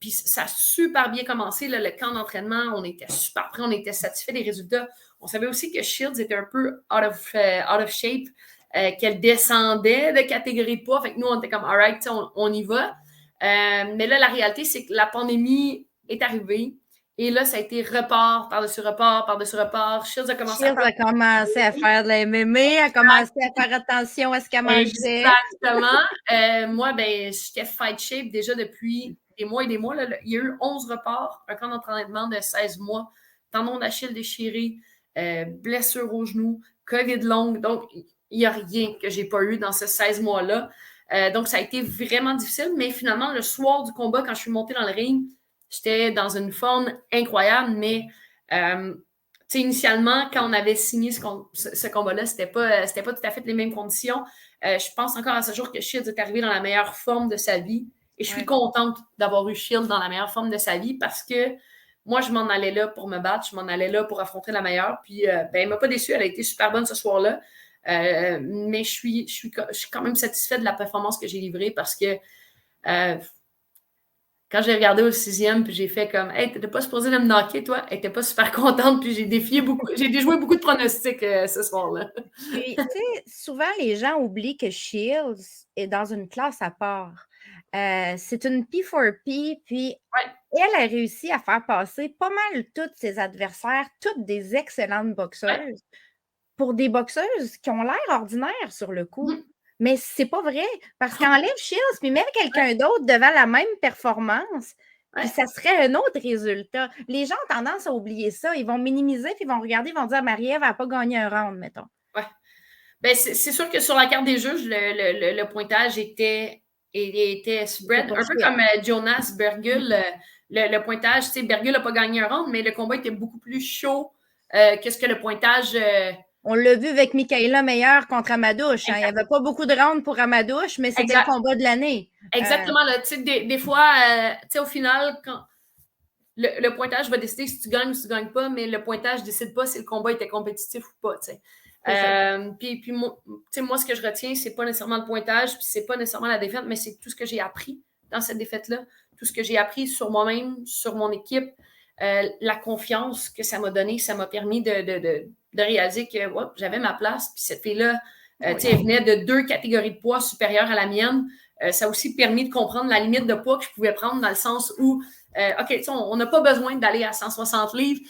Puis ça a super bien commencé, là, le camp d'entraînement, on était super prêts, on était satisfaits des résultats. On savait aussi que Shields était un peu out of shape, qu'elle descendait de catégorie de poids. Fait que nous, on était comme, all right, on y va. Mais là, la réalité, c'est que la pandémie est arrivée. Et là, ça a été report, par-dessus report, par-dessus report. Shields a commencé à faire de la MMA, a commencé à faire attention à ce qu'elle mangeait. Exactement. Moi, j'étais fight shape déjà depuis des mois et des mois. Là. Il y a eu 11 reports, un camp d'entraînement de 16 mois, tendon d'Achille déchiré, blessure au genou, COVID longue. Donc, il n'y a rien que je n'ai pas eu dans ces 16 mois-là. Donc, ça a été vraiment difficile. Mais finalement, le soir du combat, quand je suis montée dans le ring, j'étais dans une forme incroyable, mais initialement, quand on avait signé ce combat-là, c'était pas tout à fait les mêmes conditions. Je pense encore à ce jour que Shields est arrivé dans la meilleure forme de sa vie. Et je suis contente d'avoir eu Shields dans la meilleure forme de sa vie parce que moi, je m'en allais là pour me battre, je m'en allais là pour affronter la meilleure. Puis, elle ne m'a pas déçue, elle a été super bonne ce soir-là. Mais je suis quand même satisfaite de la performance que j'ai livrée parce que quand j'ai regardé au 6e, puis j'ai fait comme « Hey, t'étais pas supposée de me knocker, toi? » Elle était pas super contente, puis j'ai déjoué beaucoup de pronostics ce soir-là. Puis, tu sais, souvent, les gens oublient que Shields est dans une classe à part. C'est une P4P, puis elle a réussi à faire passer pas mal tous ses adversaires, toutes des excellentes boxeuses, pour des boxeuses qui ont l'air ordinaires sur le coup. Mais c'est pas vrai, parce qu'enlève Shields, puis même quelqu'un d'autre devant la même performance, puis ça serait un autre résultat. Les gens ont tendance à oublier ça. Ils vont minimiser, puis ils vont regarder, ils vont dire « Marie-Ève n'a pas gagné un round, mettons. » C'est sûr que sur la carte des juges, le pointage était spread, un peu comme Jonas Bergul. Le pointage, tu sais, Bergul n'a pas gagné un round, mais le combat était beaucoup plus chaud que ce que le pointage... On l'a vu avec Mikaela Meyer contre Amadouche. Hein. Il n'y avait pas beaucoup de rounds pour Amadouche, mais c'était le combat de l'année. Exactement. Des fois, au final, quand le pointage va décider si tu gagnes ou si tu ne gagnes pas, mais le pointage ne décide pas si le combat était compétitif ou pas. Puis moi, ce que je retiens, ce n'est pas nécessairement le pointage, puis ce n'est pas nécessairement la défaite, mais c'est tout ce que j'ai appris dans cette défaite-là, tout ce que j'ai appris sur moi-même, sur mon équipe, la confiance que ça m'a donné, ça m'a permis de réaliser que j'avais ma place. Puis cette fille-là, elle venait de 2 catégories de poids supérieures à la mienne. Ça a aussi permis de comprendre la limite de poids que je pouvais prendre dans le sens où, on n'a pas besoin d'aller à 160 livres.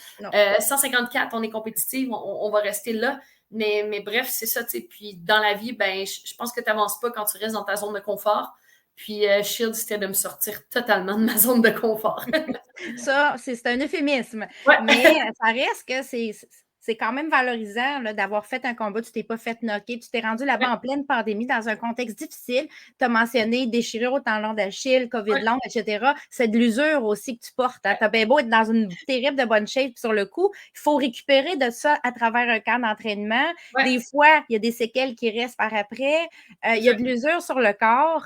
154, on est compétitive, on va rester là. Mais bref, c'est ça. Puis dans la vie, je pense que tu n'avances pas quand tu restes dans ta zone de confort. Puis Shields, c'était de me sortir totalement de ma zone de confort. Ça, c'est un euphémisme. Mais ça reste que c'est quand même valorisant là, d'avoir fait un combat. Tu ne t'es pas fait knocker. Tu t'es rendu là-bas en pleine pandémie dans un contexte difficile. Tu as mentionné déchirure au tendon d'Achille, COVID long, etc. C'est de l'usure aussi que tu portes. Hein. Tu as bien beau être dans une terrible de bonne shape sur le coup. Il faut récupérer de ça à travers un camp d'entraînement. Des fois, il y a des séquelles qui restent par après. Il y a de l'usure sur le corps.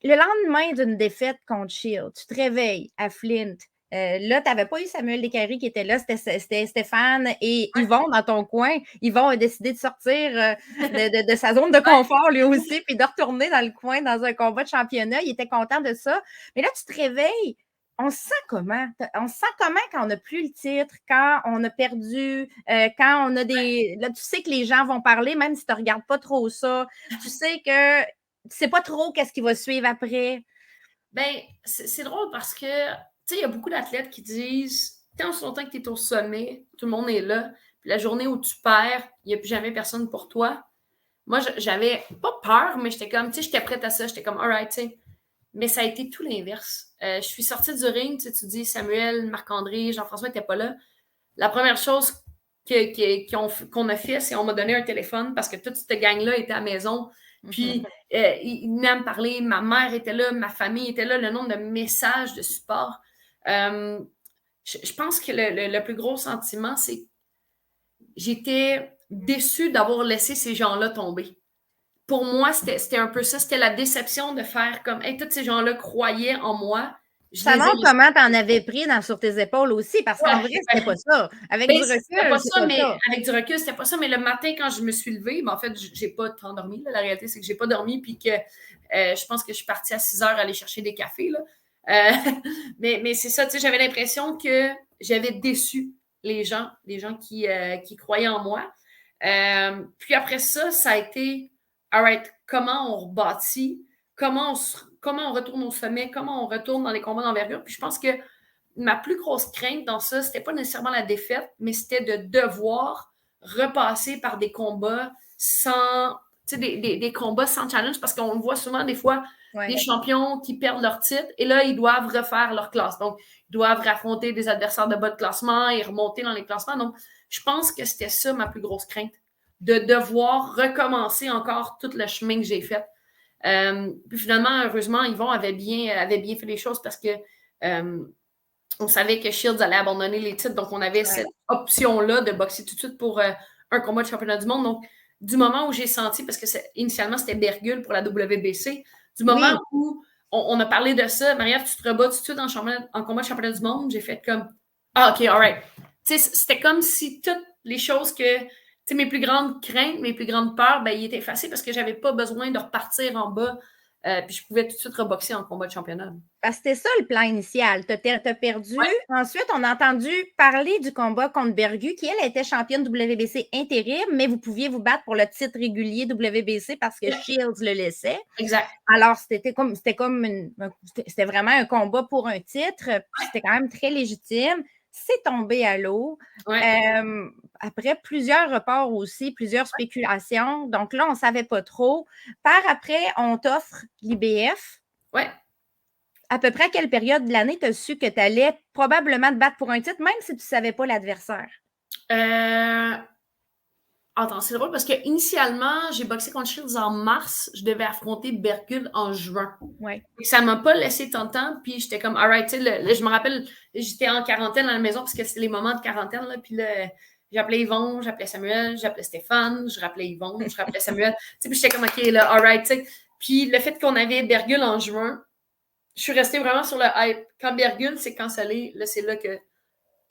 Le lendemain d'une défaite contre Shield, tu te réveilles à Flint. Là, tu n'avais pas eu Samuel Descaries qui était là, c'était Stéphane et Yvon dans ton coin. Yvon a décidé de sortir de sa zone de confort lui aussi, puis de retourner dans le coin dans un combat de championnat. Il était content de ça. Mais là, tu te réveilles. On se sent comment? On se sent comment quand on n'a plus le titre, quand on a perdu, quand on a des... Là, tu sais que les gens vont parler, même si tu ne regardes pas trop ça. Tu sais que tu sais pas trop qu'est-ce qui va suivre après. C'est drôle parce que, tu sais, il y a beaucoup d'athlètes qui disent, tant aussi longtemps que tu es au sommet, tout le monde est là, puis la journée où tu perds, il n'y a plus jamais personne pour toi. Moi, j'avais pas peur, mais j'étais comme, tu sais, j'étais prête à ça, j'étais comme, all right, tu sais. Mais ça a été tout l'inverse. Je suis sortie du ring, tu sais, tu dis, Samuel, Marc-André, Jean-François n'étaient pas là. La première chose qu'on a fait, c'est qu'on m'a donné un téléphone parce que toute cette gang-là était à la maison. Puis, il venait à me parler, ma mère était là, ma famille était là, le nombre de messages de support. Je pense que le plus gros sentiment, c'est que j'étais déçue d'avoir laissé ces gens-là tomber. Pour moi, c'était un peu ça, c'était la déception de faire comme, hey, tous ces gens-là croyaient en moi, Ça montre comment tu en avais pris sur tes épaules aussi, parce qu'en vrai, c'était pas ça. Avec du recul, c'était pas ça, mais ça. avec du recul, c'était pas ça. Mais le matin, quand je me suis levée, en fait, j'ai pas tant dormi. Là. La réalité, c'est que j'ai pas dormi, puis que je pense que je suis partie à 6 heures aller chercher des cafés. Là. Mais c'est ça, tu sais, j'avais l'impression que j'avais déçu les gens qui croyaient en moi. Puis après ça, ça a été, all right, comment on rebâtit, comment on retourne au sommet, comment on retourne dans les combats d'envergure. Puis je pense que ma plus grosse crainte dans ça, c'était pas nécessairement la défaite, mais c'était de devoir repasser par des combats sans, tu sais, des combats sans challenge, parce qu'on voit souvent des fois des champions qui perdent leur titre et là, ils doivent refaire leur classe. Donc, ils doivent affronter des adversaires de bas de classement et remonter dans les classements. Donc, je pense que c'était ça ma plus grosse crainte, de devoir recommencer encore tout le chemin que j'ai fait. Puis finalement, heureusement, Yvon avait bien fait les choses parce que on savait que Shields allait abandonner les titres, donc on avait cette option-là de boxer tout de suite pour un combat de championnat du monde. Donc, du moment où j'ai senti, parce que initialement, c'était Bergul pour la WBC, du moment où on a parlé de ça, Marie-Ève, tu te rebats tout de suite en combat de championnat du monde, j'ai fait comme, OK, all right. C'était comme si toutes les choses que, mes plus grandes craintes, mes plus grandes peurs, ben, ils étaient effacés parce que j'avais pas besoin de repartir en bas. Puis je pouvais tout de suite reboxer en combat de championnat. C'était ça le plan initial. Tu as perdu. Ouais. Ensuite, on a entendu parler du combat contre Bergu, qui, elle, était championne WBC intérim, mais vous pouviez vous battre pour le titre régulier WBC parce que Shields le laissait. Exact. Alors, c'était vraiment un combat pour un titre. C'était quand même très légitime. C'est tombé à l'eau. Ouais. Après, plusieurs reports aussi, plusieurs spéculations. Donc là, on ne savait pas trop. Par après, on t'offre l'IBF. Oui. À peu près à quelle période de l'année tu as su que tu allais probablement te battre pour un titre, même si tu ne savais pas l'adversaire? Attends, c'est drôle parce qu'initialement, j'ai boxé contre Shields en mars. Je devais affronter Bergul en juin. Ouais. Ça ne m'a pas laissé tant de temps. Puis j'étais comme, all right, je me rappelle, j'étais en quarantaine à la maison parce que c'était les moments de quarantaine. Là, puis là, j'appelais Yvon, j'appelais Samuel, j'appelais Stéphane, je rappelais Yvon, je rappelais Samuel. Puis j'étais comme, OK, là, all right. T'sais. Puis le fait qu'on avait Bergul en juin, je suis restée vraiment sur le hype. Quand Bergul s'est cancellé, là, c'est là que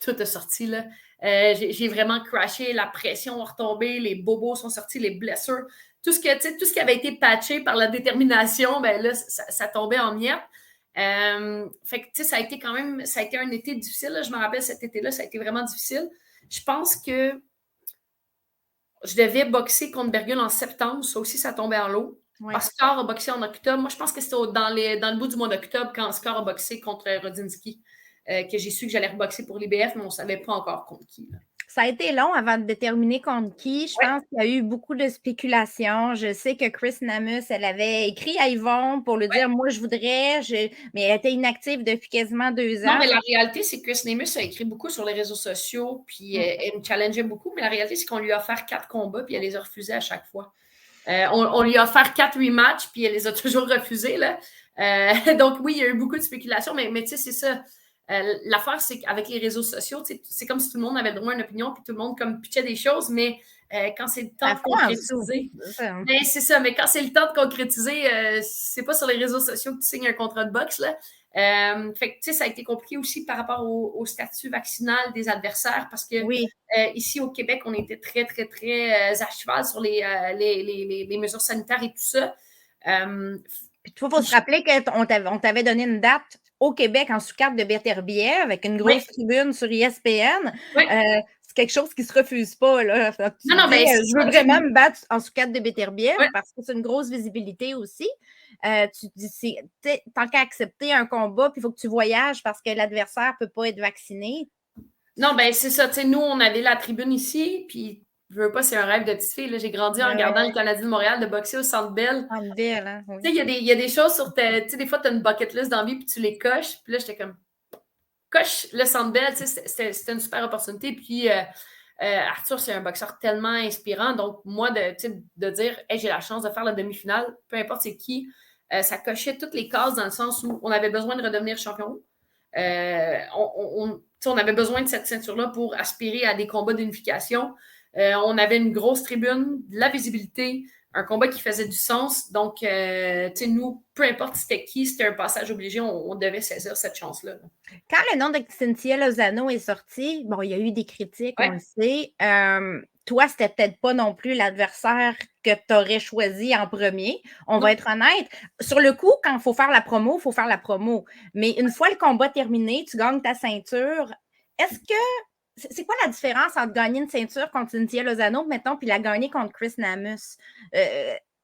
tout est sorti. Là. J'ai vraiment crashé, la pression a retombé, les bobos sont sortis, les blessures. Tout ce qui avait été patché par la détermination, ben là, ça tombait en miettes. Fait que, ça a été un été difficile. Là. Je me rappelle, cet été-là, ça a été vraiment difficile. Je pense que je devais boxer contre Bergul en septembre. Ça aussi, ça tombait en l'eau. Ouais. Oscar a boxé en octobre. Moi, je pense que c'était dans le bout du mois d'octobre quand Oscar a boxé contre Rodzinski. Que j'ai su que j'allais reboxer pour l'IBF, mais on ne savait pas encore contre qui. Là. Ça a été long avant de déterminer contre qui. Je pense qu'il y a eu beaucoup de spéculations. Je sais que Chris Namus, elle avait écrit à Yvon pour lui dire « Moi, je voudrais », mais elle était inactive depuis quasiment 2 ans. Non, mais la réalité, c'est que Chris Namus a écrit beaucoup sur les réseaux sociaux, puis elle me challengeait beaucoup, mais la réalité, c'est qu'on lui a offert 4 combats, puis elle les a refusés à chaque fois. On lui a offert 4 rematchs, puis elle les a toujours refusés. Là. Donc, oui, il y a eu beaucoup de spéculations, mais tu sais, c'est ça. L'affaire, c'est qu'avec les réseaux sociaux, c'est comme si tout le monde avait le droit à une opinion, puis tout le monde comme pitchait des choses, mais quand c'est le temps de concrétiser, c'est ça, mais quand c'est le temps de concrétiser, c'est pas sur les réseaux sociaux que tu signes un contrat de boxe, là. Fait que, ça a été compliqué aussi par rapport au statut vaccinal des adversaires, parce que ici au Québec, on était très, très, très à cheval sur les mesures sanitaires et tout ça. Puis il faut se rappeler qu'on t'avait donné une date au Québec en sous-carte de Beterbiev avec une grosse tribune sur ESPN. C'est quelque chose qui ne se refuse pas. Là. Je veux vraiment me battre en sous-carte de Beterbiev parce que c'est une grosse visibilité aussi. Tu dis, tant qu'à accepter un combat, puis il faut que tu voyages parce que l'adversaire ne peut pas être vacciné. Non, ben c'est ça. Nous, on avait la tribune ici, puis je veux pas, c'est un rêve de petite fille. Là. J'ai grandi en regardant le Canadien de Montréal de boxer au Centre Bell. Centre Bell, hein? Oui. Il y a des choses sur des fois, tu as une bucket list dans la vie, puis tu les coches. Puis là, j'étais comme, coche le Centre Bell. C'était une super opportunité. Puis Arthur, c'est un boxeur tellement inspirant. Donc, moi, de dire, hey, j'ai la chance de faire la demi-finale, peu importe c'est qui, ça cochait toutes les cases dans le sens où on avait besoin de redevenir champion. On avait besoin de cette ceinture-là pour aspirer à des combats d'unification. On avait une grosse tribune, de la visibilité, un combat qui faisait du sens. Donc, tu sais, nous, peu importe c'était qui, c'était un passage obligé, on devait saisir cette chance-là. Quand le nom de Cynthia Lozano est sorti, bon, il y a eu des critiques, on le sait. Toi, c'était peut-être pas non plus l'adversaire que tu aurais choisi en premier. On va être honnête. Sur le coup, quand il faut faire la promo, il faut faire la promo. Mais une fois le combat terminé, tu gagnes ta ceinture. Est-ce que c'est quoi la différence entre gagner une ceinture contre Cynthia Lozano, mettons, puis la gagner contre Chris Namus?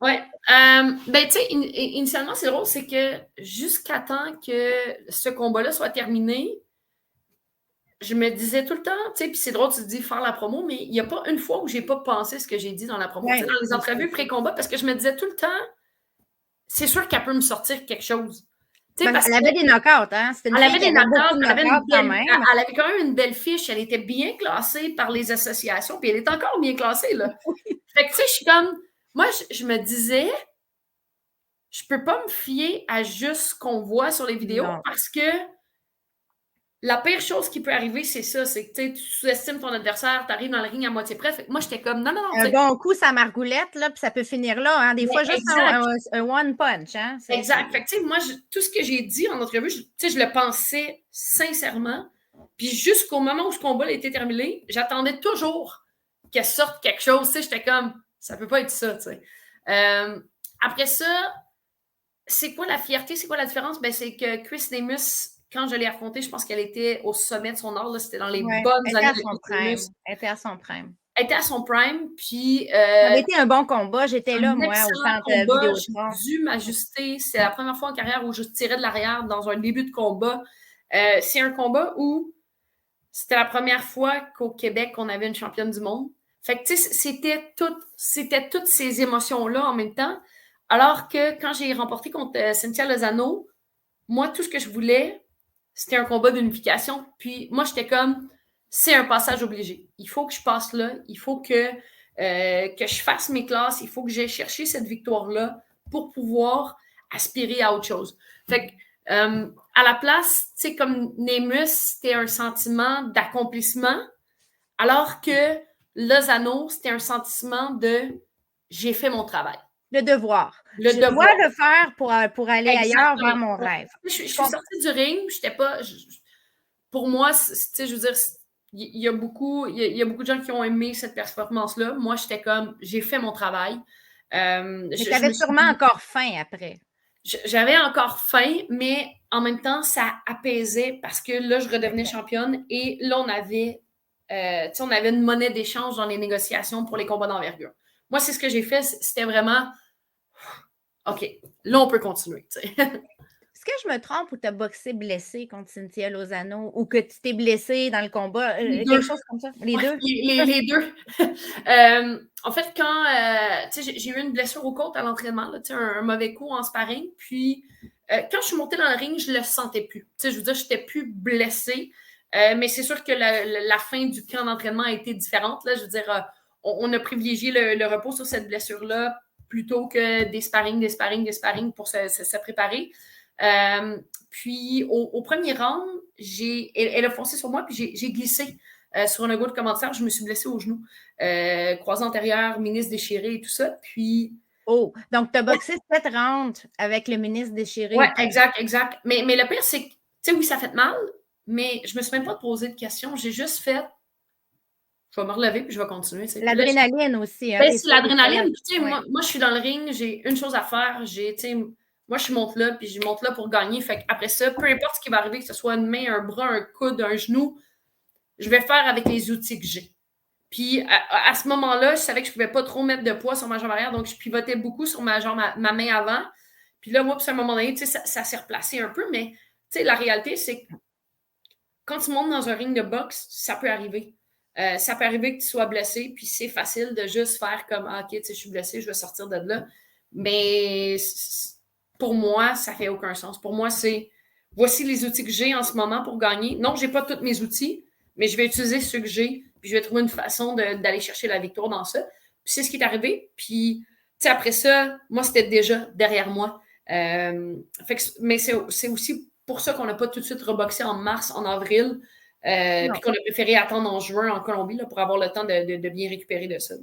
Oui. Ben, tu sais, initialement, c'est drôle, c'est que jusqu'à temps que ce combat-là soit terminé, je me disais tout le temps, tu sais, puis c'est drôle, tu te dis faire la promo, mais il n'y a pas une fois où je n'ai pas pensé ce que j'ai dit dans la promo, dans les entrevues pré-combat, parce que je me disais tout le temps, c'est sûr qu'elle peut me sortir quelque chose. Elle avait des knockouts, hein? Elle avait des knockouts, elle avait quand même une belle fiche, elle était bien classée par les associations, puis elle est encore bien classée, là. Fait que, tu sais, je suis comme, moi, je me disais, je peux pas me fier à juste ce qu'on voit sur les vidéos, parce que la pire chose qui peut arriver, c'est ça, c'est que tu sous-estimes ton adversaire, tu arrives dans le ring à moitié près. Moi, j'étais comme, non. Un bon coup, ça margoulette, là, puis ça peut finir là. Hein. Des fois, juste un one punch. Hein. Exact. Fait que, tu sais, moi, tout ce que j'ai dit en entrevue, je le pensais sincèrement. Puis jusqu'au moment où ce combat a été terminé, j'attendais toujours qu'elle sorte quelque chose. Tu sais, j'étais comme, ça peut pas être ça, tu sais. Après ça, c'est quoi la fierté? C'est quoi la différence? Ben, c'est que Chris Namus, quand je l'ai affrontée, je pense qu'elle était au sommet de son art. Là. C'était dans les bonnes années. Elle était à son prime. Elle était à son prime. Puis, ça avait été un bon combat. J'étais là, moi, au centre vidéo. J'ai dû m'ajuster. C'est la première fois en carrière où je tirais de l'arrière dans un début de combat. C'est un combat où c'était la première fois qu'au Québec, on avait une championne du monde. Fait que, tu sais, c'était toutes ces émotions-là en même temps. Alors que quand j'ai remporté contre Cynthia Lozano, moi, tout ce que je voulais, c'était un combat d'unification. Puis moi, j'étais comme, c'est un passage obligé. Il faut que je passe là. Il faut que je fasse mes classes. Il faut que j'aille chercher cette victoire-là pour pouvoir aspirer à autre chose. Fait que, à la place, tu sais, comme Namus, c'était un sentiment d'accomplissement, alors que Lozano, c'était un sentiment de j'ai fait mon travail. Le devoir. Je dois le faire pour aller ailleurs vers mon rêve. Je suis sortie du ring, j'étais pas... pour moi, tu sais, je veux dire, il y a beaucoup de gens qui ont aimé cette performance-là. Moi, j'étais comme, j'ai fait mon travail. Mais tu avais sûrement encore faim après. J'avais encore faim, mais en même temps, ça apaisait parce que là, je redevenais championne et là, on avait une monnaie d'échange dans les négociations pour les combats d'envergure. Moi, c'est ce que j'ai fait. C'était vraiment, OK, là, on peut continuer. T'sais. Est-ce que je me trompe ou tu as boxé blessé contre Cynthia Lozano ou que tu t'es blessé dans le combat? Quelque chose comme ça? Les deux? Les deux. En fait, quand j'ai eu une blessure aux côtes à l'entraînement, là, un mauvais coup en sparring, puis quand je suis montée dans le ring, je ne le sentais plus. Je veux dire, je n'étais plus blessée, mais c'est sûr que la fin du camp d'entraînement a été différente. Là, je veux dire, on a privilégié le repos sur cette blessure-là plutôt que des sparring pour se préparer. Puis au premier round, elle a foncé sur moi, puis j'ai glissé sur un logo de commentaire. Je me suis blessée au genou, croisé antérieur, ministre déchiré et tout ça. Puis. Oh, donc tu as boxé 7 rounds avec le ministre déchiré. Oui, exact. Mais le pire, c'est que, tu sais, oui, ça fait mal, mais je me suis même pas posé de questions. J'ai juste fait. Je vais me relever puis je vais continuer. L'adrénaline aussi. Hein, c'est l'adrénaline. Moi, je suis dans le ring, j'ai une chose à faire. Moi, je monte là, puis je monte là pour gagner. Fait qu'après ça, peu importe ce qui va arriver, que ce soit une main, un bras, un coude, un genou, je vais faire avec les outils que j'ai. Puis à ce moment-là, je savais que je ne pouvais pas trop mettre de poids sur ma jambe arrière, donc je pivotais beaucoup sur ma main avant. Puis là, moi, à un moment donné, ça s'est replacé un peu, mais la réalité, c'est que quand tu montes dans un ring de boxe, ça peut arriver. Ça peut arriver que tu sois blessé, puis c'est facile de juste faire comme OK, je suis blessé, je vais sortir de là. Mais pour moi, ça ne fait aucun sens. Pour moi, c'est voici les outils que j'ai en ce moment pour gagner. Non, je n'ai pas tous mes outils, mais je vais utiliser ceux que j'ai, puis je vais trouver une façon d'aller chercher la victoire dans ça. Puis c'est ce qui est arrivé. Puis après ça, moi, c'était déjà derrière moi. Mais c'est aussi pour ça qu'on n'a pas tout de suite reboxé en mars, en avril. Puis qu'on a préféré attendre en juin en Colombie là, pour avoir le temps de bien récupérer de ça.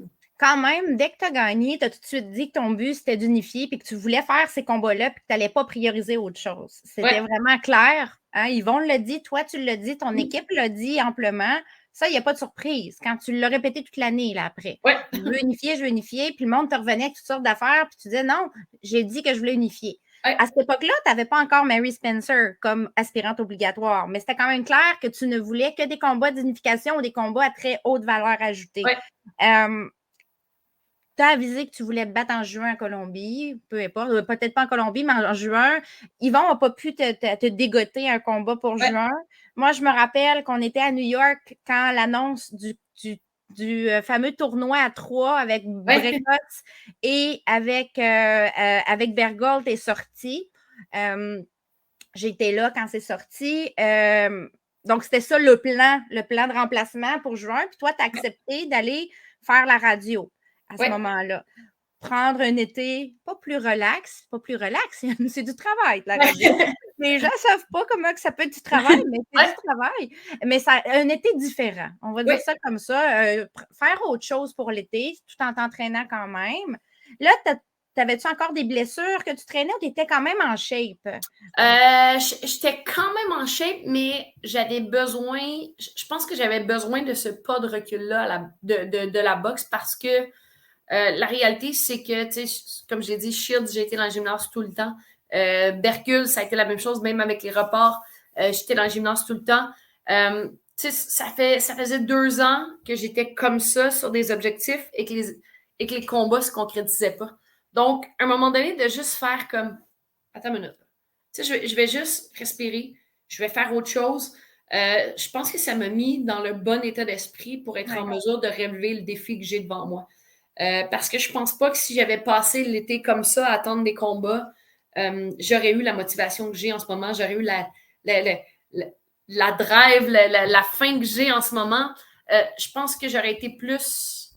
quand même, dès que tu as gagné, tu as tout de suite dit que ton but, c'était d'unifier puis que tu voulais faire ces combats-là puis que tu n'allais pas prioriser autre chose. C'était vraiment clair. Hein? Yvon l'a dit, toi, tu l'as dit, ton équipe l'a dit amplement. Ça, il n'y a pas de surprise. Quand tu l'as répété toute l'année, là, après. Je veux unifier, puis le monde te revenait avec toutes sortes d'affaires, puis tu disais, non, j'ai dit que je voulais unifier. À cette époque-là, tu n'avais pas encore Mary Spencer comme aspirante obligatoire, mais c'était quand même clair que tu ne voulais que des combats d'unification ou des combats à très haute valeur ajoutée. Tu as avisé que tu voulais te battre en juin en Colombie, peu importe, peut-être pas en Colombie, mais en juin. Yvon n'a pas pu te dégoter un combat pour juin. Moi, je me rappelle qu'on était à New York quand l'annonce du fameux tournoi à 3 avec Brecott et avec Bergold est sorti. J'étais là quand c'est sorti. Donc, c'était ça le plan de remplacement pour juin. Puis toi, tu as accepté d'aller faire la radio à ce moment-là. Prendre un été pas plus relax, c'est du travail, la radio. Les gens ne savent pas comment que ça peut être du travail, mais c'est du travail. Mais un été différent, on va dire ça comme ça. Faire autre chose pour l'été, tout en t'entraînant quand même. Là, t'avais-tu encore des blessures que tu traînais ou tu étais quand même en shape? J'étais quand même en shape, mais j'avais besoin, je pense que j'avais besoin de ce pas de recul-là de la boxe parce que la réalité, c'est que, tu sais, comme j'ai dit, Shields, j'ai été dans le gymnase tout le temps. Bergul, ça a été la même chose, même avec les reports. J'étais dans le gymnase tout le temps. Tu sais, ça faisait 2 ans que j'étais comme ça sur des objectifs et que les combats ne se concrétisaient pas. Donc, à un moment donné, de juste faire comme, attends une minute. Tu sais, je vais juste respirer. Je vais faire autre chose. Je pense que ça m'a mis dans le bon état d'esprit pour être en mesure de relever le défi que j'ai devant moi. Parce que je pense pas que si j'avais passé l'été comme ça à attendre des combats, j'aurais eu la motivation que j'ai en ce moment, j'aurais eu la drive, la faim que j'ai en ce moment. Je pense que j'aurais été plus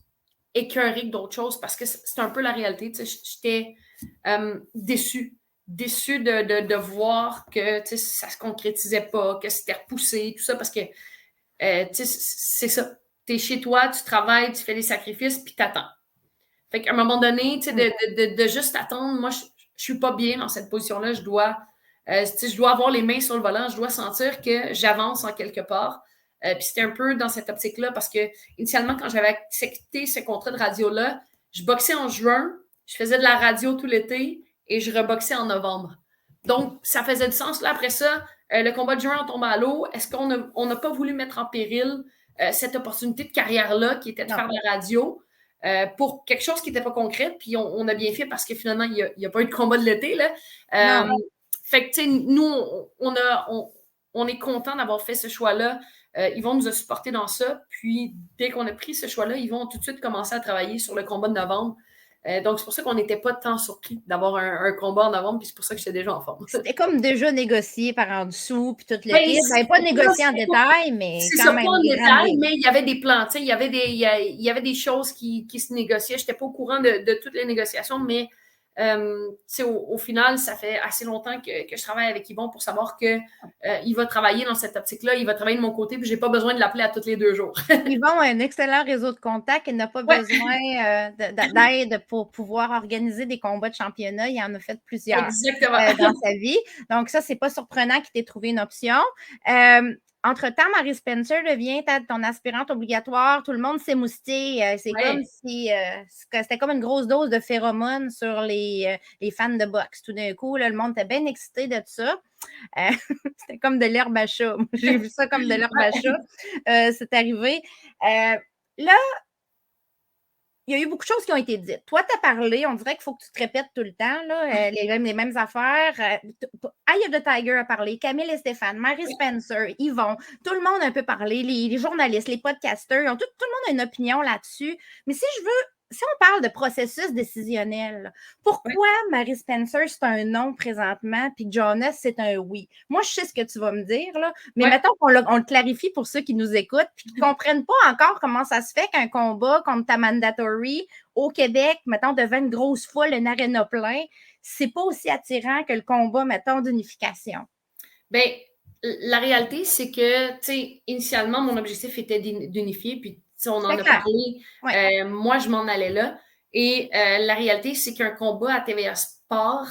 écœurée que d'autres choses parce que c'est un peu la réalité. J'étais déçue de voir que ça se concrétisait pas, que c'était repoussé, tout ça, parce que c'est ça. Tu es chez toi, tu travailles, tu fais des sacrifices, puis t'attends. Fait qu'à un moment donné, de juste attendre, moi, je suis pas bien dans cette position-là. Je dois avoir les mains sur le volant, je dois sentir que j'avance en quelque part. Puis c'était un peu dans cette optique-là parce que, initialement, quand j'avais accepté ce contrat de radio-là, je boxais en juin, je faisais de la radio tout l'été et je reboxais en novembre. Donc, ça faisait du sens. Là, après ça, le combat de juin, on tombe à l'eau. Est-ce qu'on n'a pas voulu mettre en péril cette opportunité de carrière-là qui était de faire de la radio pour quelque chose qui n'était pas concret? Puis on a bien fait parce que finalement, il n'y a pas eu de combat de l'été. Là. Fait que, tu sais, nous, on est content d'avoir fait ce choix-là. Ils vont nous supporter dans ça. Puis, dès qu'on a pris ce choix-là, ils vont tout de suite commencer à travailler sur le combat de novembre. Donc, c'est pour ça qu'on n'était pas tant surpris d'avoir un combat en novembre, puis c'est pour ça que j'étais déjà en forme. C'était comme déjà négocié par en dessous, puis tout le kit. Pas négocié en détail, mais quand même. C'est pas en détail, mais il y avait des plans. Il y avait des choses qui se négociaient. Je n'étais pas au courant de toutes les négociations, mais au final, ça fait assez longtemps que je travaille avec Yvon pour savoir qu'il va travailler dans cette optique-là. Il va travailler de mon côté, puis je n'ai pas besoin de l'appeler à tous les 2 jours. Yvon a un excellent réseau de contacts. Il n'a pas besoin d'aide pour pouvoir organiser des combats de championnat. Il en a fait plusieurs dans sa vie. Donc, ça, c'est pas surprenant qu'il t'ait trouvé une option. Entre-temps, Mary Spencer devient ton aspirante obligatoire. Tout le monde s'est moustillé. C'est comme si c'était comme une grosse dose de phéromones sur les fans de boxe. Tout d'un coup, là, le monde était bien excité de ça. C'était comme de l'herbe à chat. J'ai vu ça comme de l'herbe à chat. C'est arrivé. Là, il y a eu beaucoup de choses qui ont été dites. Toi, tu as parlé, on dirait qu'il faut que tu te répètes tout le temps, là, les mêmes affaires. Eye of the Tiger a parlé, Camille et Stéphane, Mary Spencer, Yvon, tout le monde a un peu parlé, les journalistes, les podcasters, tout le monde a une opinion là-dessus. Mais si on parle de processus décisionnel, pourquoi Mary Spencer, c'est un non présentement, puis Jonas, c'est un oui? Moi, je sais ce que tu vas me dire, là, mais mettons qu'on le clarifie pour ceux qui nous écoutent, puis qui ne comprennent pas encore comment ça se fait qu'un combat comme ta mandatory au Québec, mettons, devant une grosse foule, un aréna plein, c'est pas aussi attirant que le combat, mettons, d'unification. Bien, la réalité, c'est que, tu sais, initialement, mon objectif était d'unifier, puis on en C'est a clair. parlé. Ouais. Moi, je m'en allais là. Et la réalité, c'est qu'un combat à TVA Sport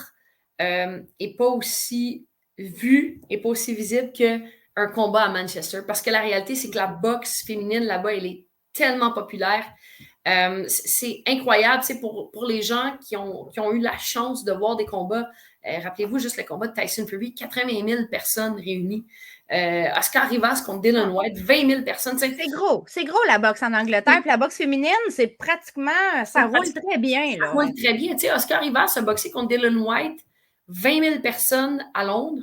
n'est pas aussi vu et pas aussi visible qu'un combat à Manchester. Parce que la réalité, c'est que la boxe féminine là-bas, elle est tellement populaire. C'est incroyable, pour les gens qui ont eu la chance de voir des combats. Rappelez-vous juste le combat de Tyson Fury, 80 000 personnes réunies. Oscar Rivas contre Dylan White, 20 000 personnes. C'est gros la boxe en Angleterre. Puis la boxe féminine, c'est pratiquement, ça roule très bien. Ça roule très bien. Oscar Rivas a boxé contre Dylan White, 20 000 personnes à Londres.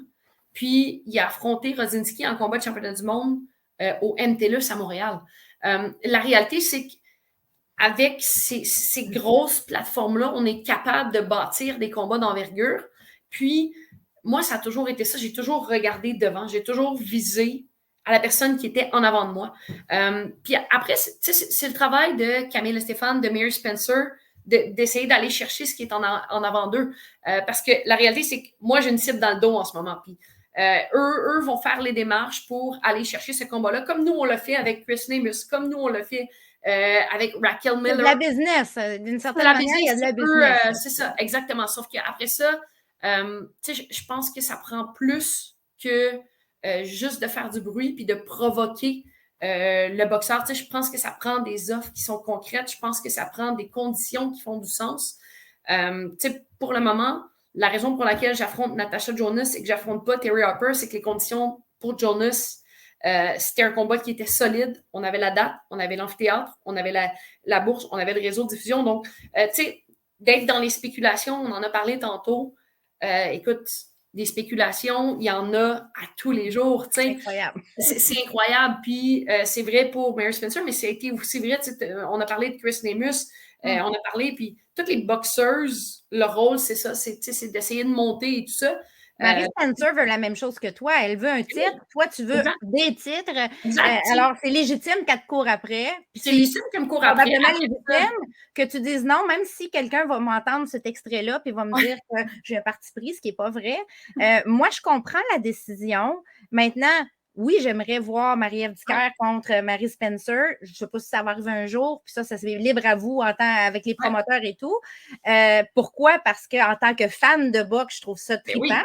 Puis il a affronté Rosinski en combat de championnat du monde au MTLUS à Montréal. La réalité, c'est qu'avec ces grosses plateformes-là, on est capable de bâtir des combats d'envergure. Puis, moi, ça a toujours été ça. J'ai toujours regardé devant. J'ai toujours visé à la personne qui était en avant de moi. Puis après, c'est le travail de Camille Stéphane, de Mary Spencer, d'essayer d'aller chercher ce qui est en avant d'eux. Parce que la réalité, c'est que moi, j'ai une cible dans le dos en ce moment. Puis eux vont faire les démarches pour aller chercher ce combat-là, comme nous, on l'a fait avec Chris Nemus, comme nous, on l'a fait avec Raquel Miller. C'est de la business. D'une certaine manière, il y a de la business. C'est ça, exactement. Sauf qu'après ça, je pense que ça prend plus que juste de faire du bruit puis de provoquer le boxeur. Je pense que ça prend des offres qui sont concrètes. Je pense que ça prend des conditions qui font du sens. Pour le moment, la raison pour laquelle j'affronte Natasha Jonas et que j'affronte pas Terry Harper, c'est que les conditions pour Jonas, c'était un combat qui était solide. On avait la date, on avait l'amphithéâtre, on avait la bourse, on avait le réseau de diffusion. Donc, d'être dans les spéculations, on en a parlé tantôt. Écoute, des spéculations, il y en a à tous les jours. C'est incroyable. C'est incroyable. Puis, c'est vrai pour Mary Spencer, mais ça a été aussi vrai. On a parlé de Chris Nemus, on a parlé, puis toutes les boxeuses, leur rôle, c'est ça, c'est d'essayer de monter et tout ça. Mary Spencer veut la même chose que toi. Elle veut un titre. Toi, tu veux des titres. Alors, c'est légitime qu'elle te court après. C'est légitime qu'elle me court après. C'est probablement légitime que tu dises non, même si quelqu'un va m'entendre cet extrait-là puis va me dire que j'ai un parti pris, ce qui n'est pas vrai. Moi, je comprends la décision. Maintenant, oui, j'aimerais voir Marie-Ève Dicker contre Mary Spencer. Je ne sais pas si ça va arriver un jour. Puis ça c'est libre à vous avec les promoteurs et tout. Pourquoi? Parce qu'en tant que fan de boxe, je trouve ça trippant.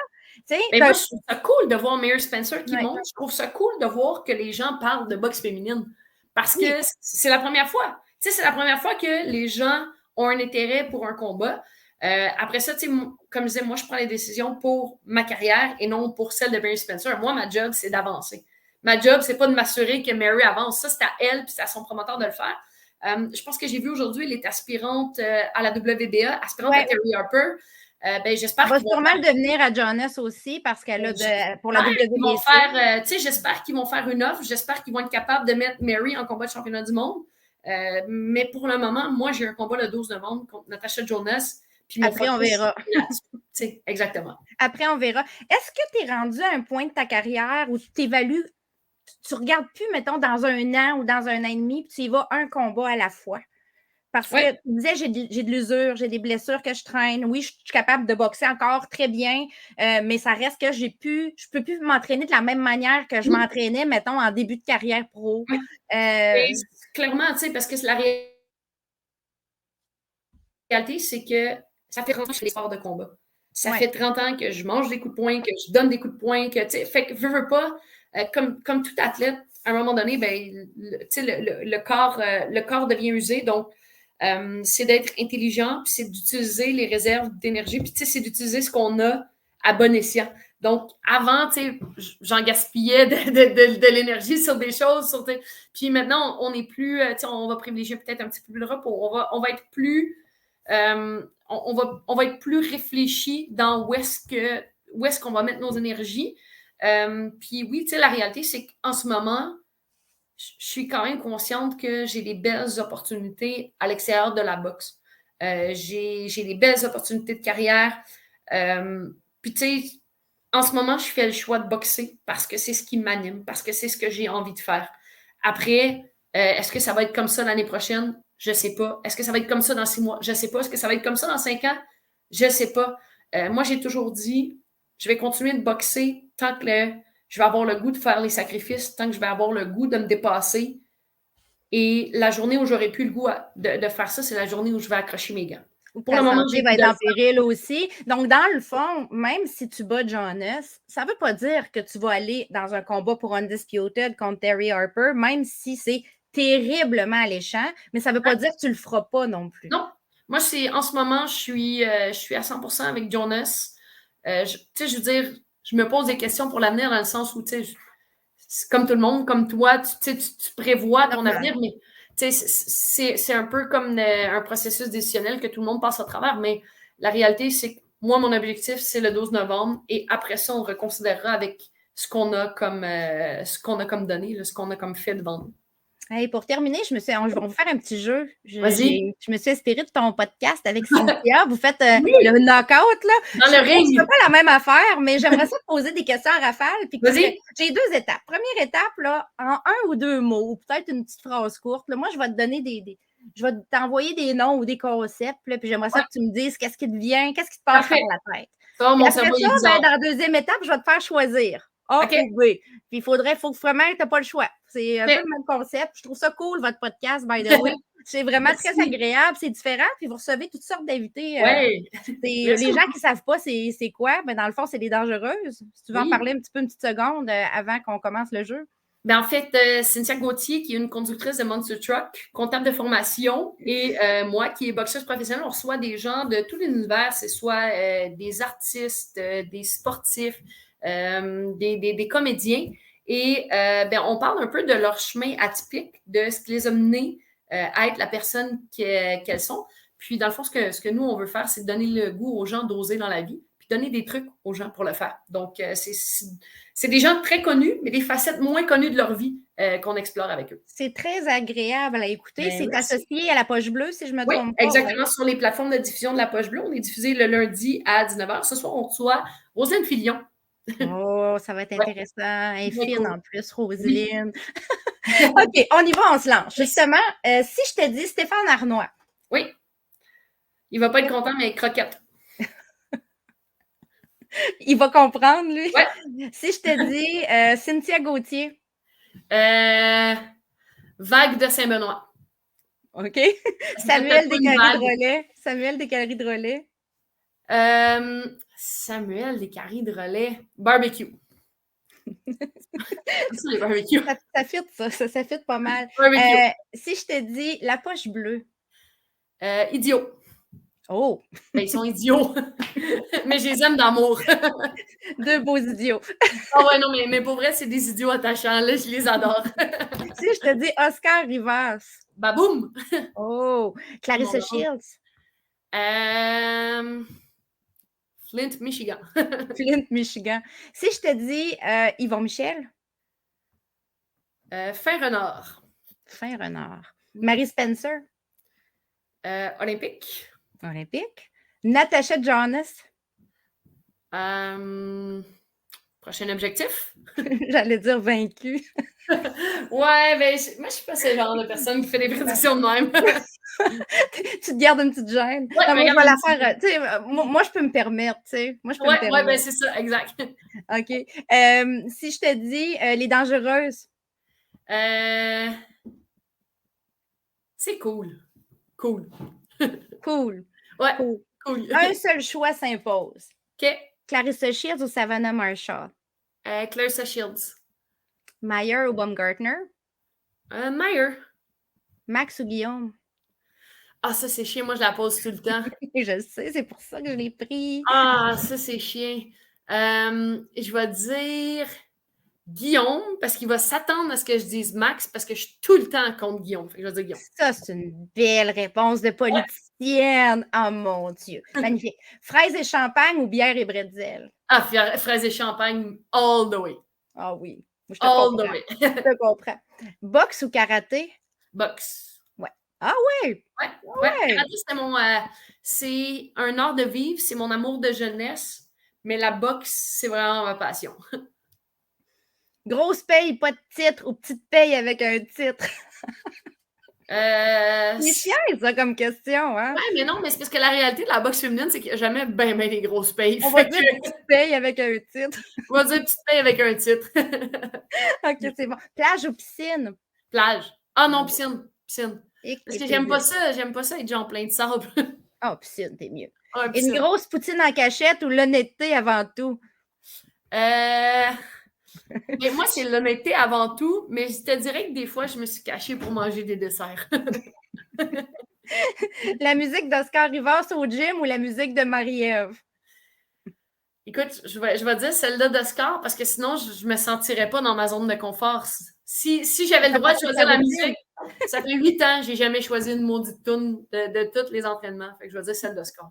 Mais moi, je trouve ça cool de voir Mary Spencer qui monte. Je trouve ça cool de voir que les gens parlent de boxe féminine. Parce que c'est la première fois. C'est la première fois que les gens ont un intérêt pour un combat. Après ça, comme je disais, moi, je prends les décisions pour ma carrière et non pour celle de Mary Spencer. Moi, ma job, c'est d'avancer. Ma job, c'est pas de m'assurer que Mary avance. Ça, c'est à elle puis c'est à son promoteur de le faire. Je pense que j'ai vu aujourd'hui, elle est aspirante à la WBA, aspirante à Terry Harper. J'espère elle va sûrement le devenir à Jonas aussi parce qu'elle a pour la WBC. J'espère qu'ils vont faire une offre. J'espère qu'ils vont être capables de mettre Mary en combat de championnat du monde. Mais pour le moment, moi, j'ai un combat le 12 novembre contre Natasha Jonas. Puis après, on verra. Exactement. Après, on verra. Est-ce que tu es rendu à un point de ta carrière où tu t'évalues, tu ne regardes plus, mettons, dans un an ou dans un an et demi, puis tu y vas un combat à la fois? Parce que tu disais, j'ai de l'usure, j'ai des blessures que je traîne. Oui, je suis capable de boxer encore très bien, mais ça reste que je ne peux plus m'entraîner de la même manière que je m'entraînais, mettons, en début de carrière pro. Clairement, parce que la réalité, c'est que ça fait 30 ans que je fais des sports de combat. Ça fait 30 ans que je mange des coups de poing, que je donne des coups de poing, fait que veux pas, comme tout athlète, à un moment donné, le corps devient usé, donc c'est d'être intelligent, puis c'est d'utiliser les réserves d'énergie, puis c'est d'utiliser ce qu'on a à bon escient. Donc, avant, j'en gaspillais de l'énergie sur des choses, puis maintenant, on n'est plus, on va privilégier peut-être un petit peu plus le repos, on va être plus, on va être plus réfléchi dans où est-ce qu'on va mettre nos énergies. Puis oui, la réalité, c'est qu'en ce moment, je suis quand même consciente que j'ai des belles opportunités à l'extérieur de la boxe. J'ai des belles opportunités de carrière. Puis, en ce moment, je fais le choix de boxer parce que c'est ce qui m'anime, parce que c'est ce que j'ai envie de faire. Après, est-ce que ça va être comme ça l'année prochaine? Je ne sais pas. Est-ce que ça va être comme ça dans 6 mois? Je ne sais pas. Est-ce que ça va être comme ça dans 5 ans? Je ne sais pas. Moi, j'ai toujours dit, je vais continuer de boxer tant que je vais avoir le goût de faire les sacrifices, tant que je vais avoir le goût de me dépasser. Et la journée où j'aurais plus le goût de faire ça, c'est la journée où je vais accrocher mes gants. Pour ta santé va être en péril aussi. Donc, dans le fond, même si tu bats Jonas, ça ne veut pas dire que tu vas aller dans un combat pour Undisputed contre Terry Harper, même si c'est terriblement alléchant, mais ça ne veut pas dire que tu ne le feras pas non plus. Non. Moi, en ce moment, je suis à 100% avec Jonas. Je veux dire, je me pose des questions pour l'avenir dans le sens où, comme tout le monde, comme toi, tu prévois ton avenir, mais c'est un peu comme un processus décisionnel que tout le monde passe à travers, mais la réalité, c'est que moi, mon objectif, c'est le 12 novembre, et après ça, on reconsidérera avec ce qu'on a comme donné, là, ce qu'on a comme fait devant nous. Hey, pour terminer, on va vous faire un petit jeu. Vas-y. Je me suis inspirée de ton podcast avec Cynthia. Vous faites le knockout, là. Dans le ring. C'est pas la même affaire, mais j'aimerais ça te poser des questions à rafale. Vas-y. J'ai 2 étapes. Première étape, là, en 1 ou 2 mots, ou peut-être une petite phrase courte. Là, moi, je vais te donner je vais t'envoyer des noms ou des concepts, là, puis j'aimerais ça que tu me dises qu'est-ce qui te vient, qu'est-ce qui te passe par la tête. Ça, mon après cerveau ça, dans la deuxième étape, je vais te faire choisir. A ou B. Puis il faut vraiment que tu n'as pas le choix. C'est un peu le même concept. Je trouve ça cool, votre podcast, by the way. C'est vraiment très agréable, c'est différent. Puis vous recevez toutes sortes d'invités. Les gens qui ne savent pas c'est quoi, ben dans le fond, c'est les dangereuses. Si tu veux en parler un petit peu, une petite seconde avant qu'on commence le jeu. Ben en fait, Cynthia Gauthier, qui est une conductrice de Monster Truck, comptable de formation, et moi, qui est boxeuse professionnelle, on reçoit des gens de tout l'univers, c'est soit des artistes, des sportifs, des comédiens. Et on parle un peu de leur chemin atypique, de ce qui les a menés à être la personne qu'elles sont. Puis, dans le fond, ce que nous, on veut faire, c'est donner le goût aux gens d'oser dans la vie, puis donner des trucs aux gens pour le faire. Donc, c'est des gens très connus, mais des facettes moins connues de leur vie qu'on explore avec eux. C'est très agréable à écouter. C'est associé à La Poche Bleue, si je me trompe pas. Exactement. Sur les plateformes de diffusion de La Poche Bleue, on est diffusé le lundi à 19h. Ce soir, on reçoit Roselyne Filion. Oh, ça va être intéressant. Elle est fine en plus, Roselyne. OK, on y va, on se lance. Justement, si je te dis Stéphane Arnois. Oui. Il va pas être content, mais croquette. Il va comprendre, lui. Ouais. Si je te dis Cynthia Gauthier. Vague de Saint-Benoît. OK. Samuel Descaries-Drolet. Samuel Descaries-Drolet. Samuel Descaries-Drolet. Barbecue. C'est les barbecues. Ça fit, ça fit pas mal. Si je te dis La Poche Bleue. Idiot. Oh! Ben, ils sont idiots. Mais je les aime d'amour. 2 beaux idiots. Ah ouais, non, mais pour vrai, c'est des idiots attachants. Là, je les adore. Si je te dis Oscar Rivas. Baboum! Oh! Clarissa Shields. Flint, Michigan. Flint, Michigan. Si je te dis Yvon Michel. Fin renard. Fin renard. Marie Spencer. Olympique. Olympique. Natasha Jonas. Prochain objectif. J'allais dire vaincu. Ouais, ben, moi, je suis pas ce genre de personne qui fait des prédictions de même. Tu te gardes une petite gêne. Ouais, non, moi, je vais la faire. Moi, je peux me permettre, tu sais. Moi, je peux me permettre. Ouais, ben, c'est ça, exact. OK. Si je te dis Les Dangereuses. C'est cool. Cool. Cool. Ouais, cool. Un seul choix s'impose. OK. Clarissa Shields ou Savannah Marshall? Clarissa Shields. Mayer ou Baumgartner? Mayer. Max ou Guillaume? Ah, ça, c'est chiant. Moi, je la pose tout le temps. Je le sais, c'est pour ça que je l'ai pris. Ah, ça, c'est chiant. Je vais dire Guillaume, parce qu'il va s'attendre à ce que je dise Max, parce que je suis tout le temps contre Guillaume. Fait que je vais dire Guillaume. Ça, c'est une belle réponse de politicienne. Oh mon Dieu. Magnifique. Fraises et champagne ou bière et bretzel? Ah, fraises et champagne all the way. Ah oui. Moi, je te all comprends. the way. Je te comprends. Boxe ou karaté? Boxe. Ouais. Ah oui? Ouais. Karaté, c'est un art de vivre, c'est mon amour de jeunesse, mais la boxe, c'est vraiment ma passion. Grosse paye, pas de titre, ou petite paye avec un titre? C'est chiant, ça, comme question, hein? Ouais, mais non, mais c'est parce que la réalité de la boxe féminine, c'est qu'il n'y a jamais bien des grosses payes. On va dire petite paye avec un titre. On va dire petite paye avec un titre. OK, c'est bon. Plage ou piscine? Plage. Ah non, piscine. Parce que Et j'aime pas ça être genre plein de sable. Oh, piscine, t'es mieux. Ouais, Une piscine. grosse poutine en cachette ou l'honnêteté avant tout? Mais moi, c'est l'honnêteté avant tout, mais je te dirais que des fois, je me suis cachée pour manger des desserts. La musique d'Oscar Rivas au gym ou la musique de Marie-Ève? Écoute, je vais dire celle-là d'Oscar parce que sinon, je me sentirais pas dans ma zone de confort. Si j'avais le droit de choisir la musique, ça fait 8 ans que j'ai jamais choisi une maudite tune de tous les entraînements. Fait que je vais dire celle d'Oscar.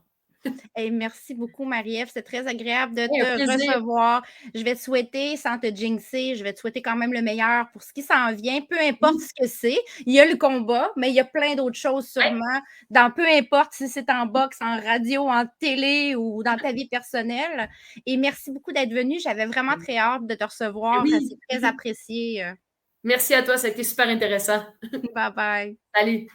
Hey, merci beaucoup, Marie-Ève. C'est très agréable de Oui, un te plaisir. recevoir. Je vais te souhaiter, sans te jinxer, je vais te souhaiter quand même le meilleur pour ce qui s'en vient, peu importe ce que c'est. Il y a le combat, mais il y a plein d'autres choses sûrement. Dans peu importe si c'est en boxe, en radio, en télé ou dans ta vie personnelle. Et merci beaucoup d'être venu. J'avais vraiment très hâte de te recevoir. Oui. C'est très apprécié. Merci à toi, ça a été super intéressant. Bye bye. Salut.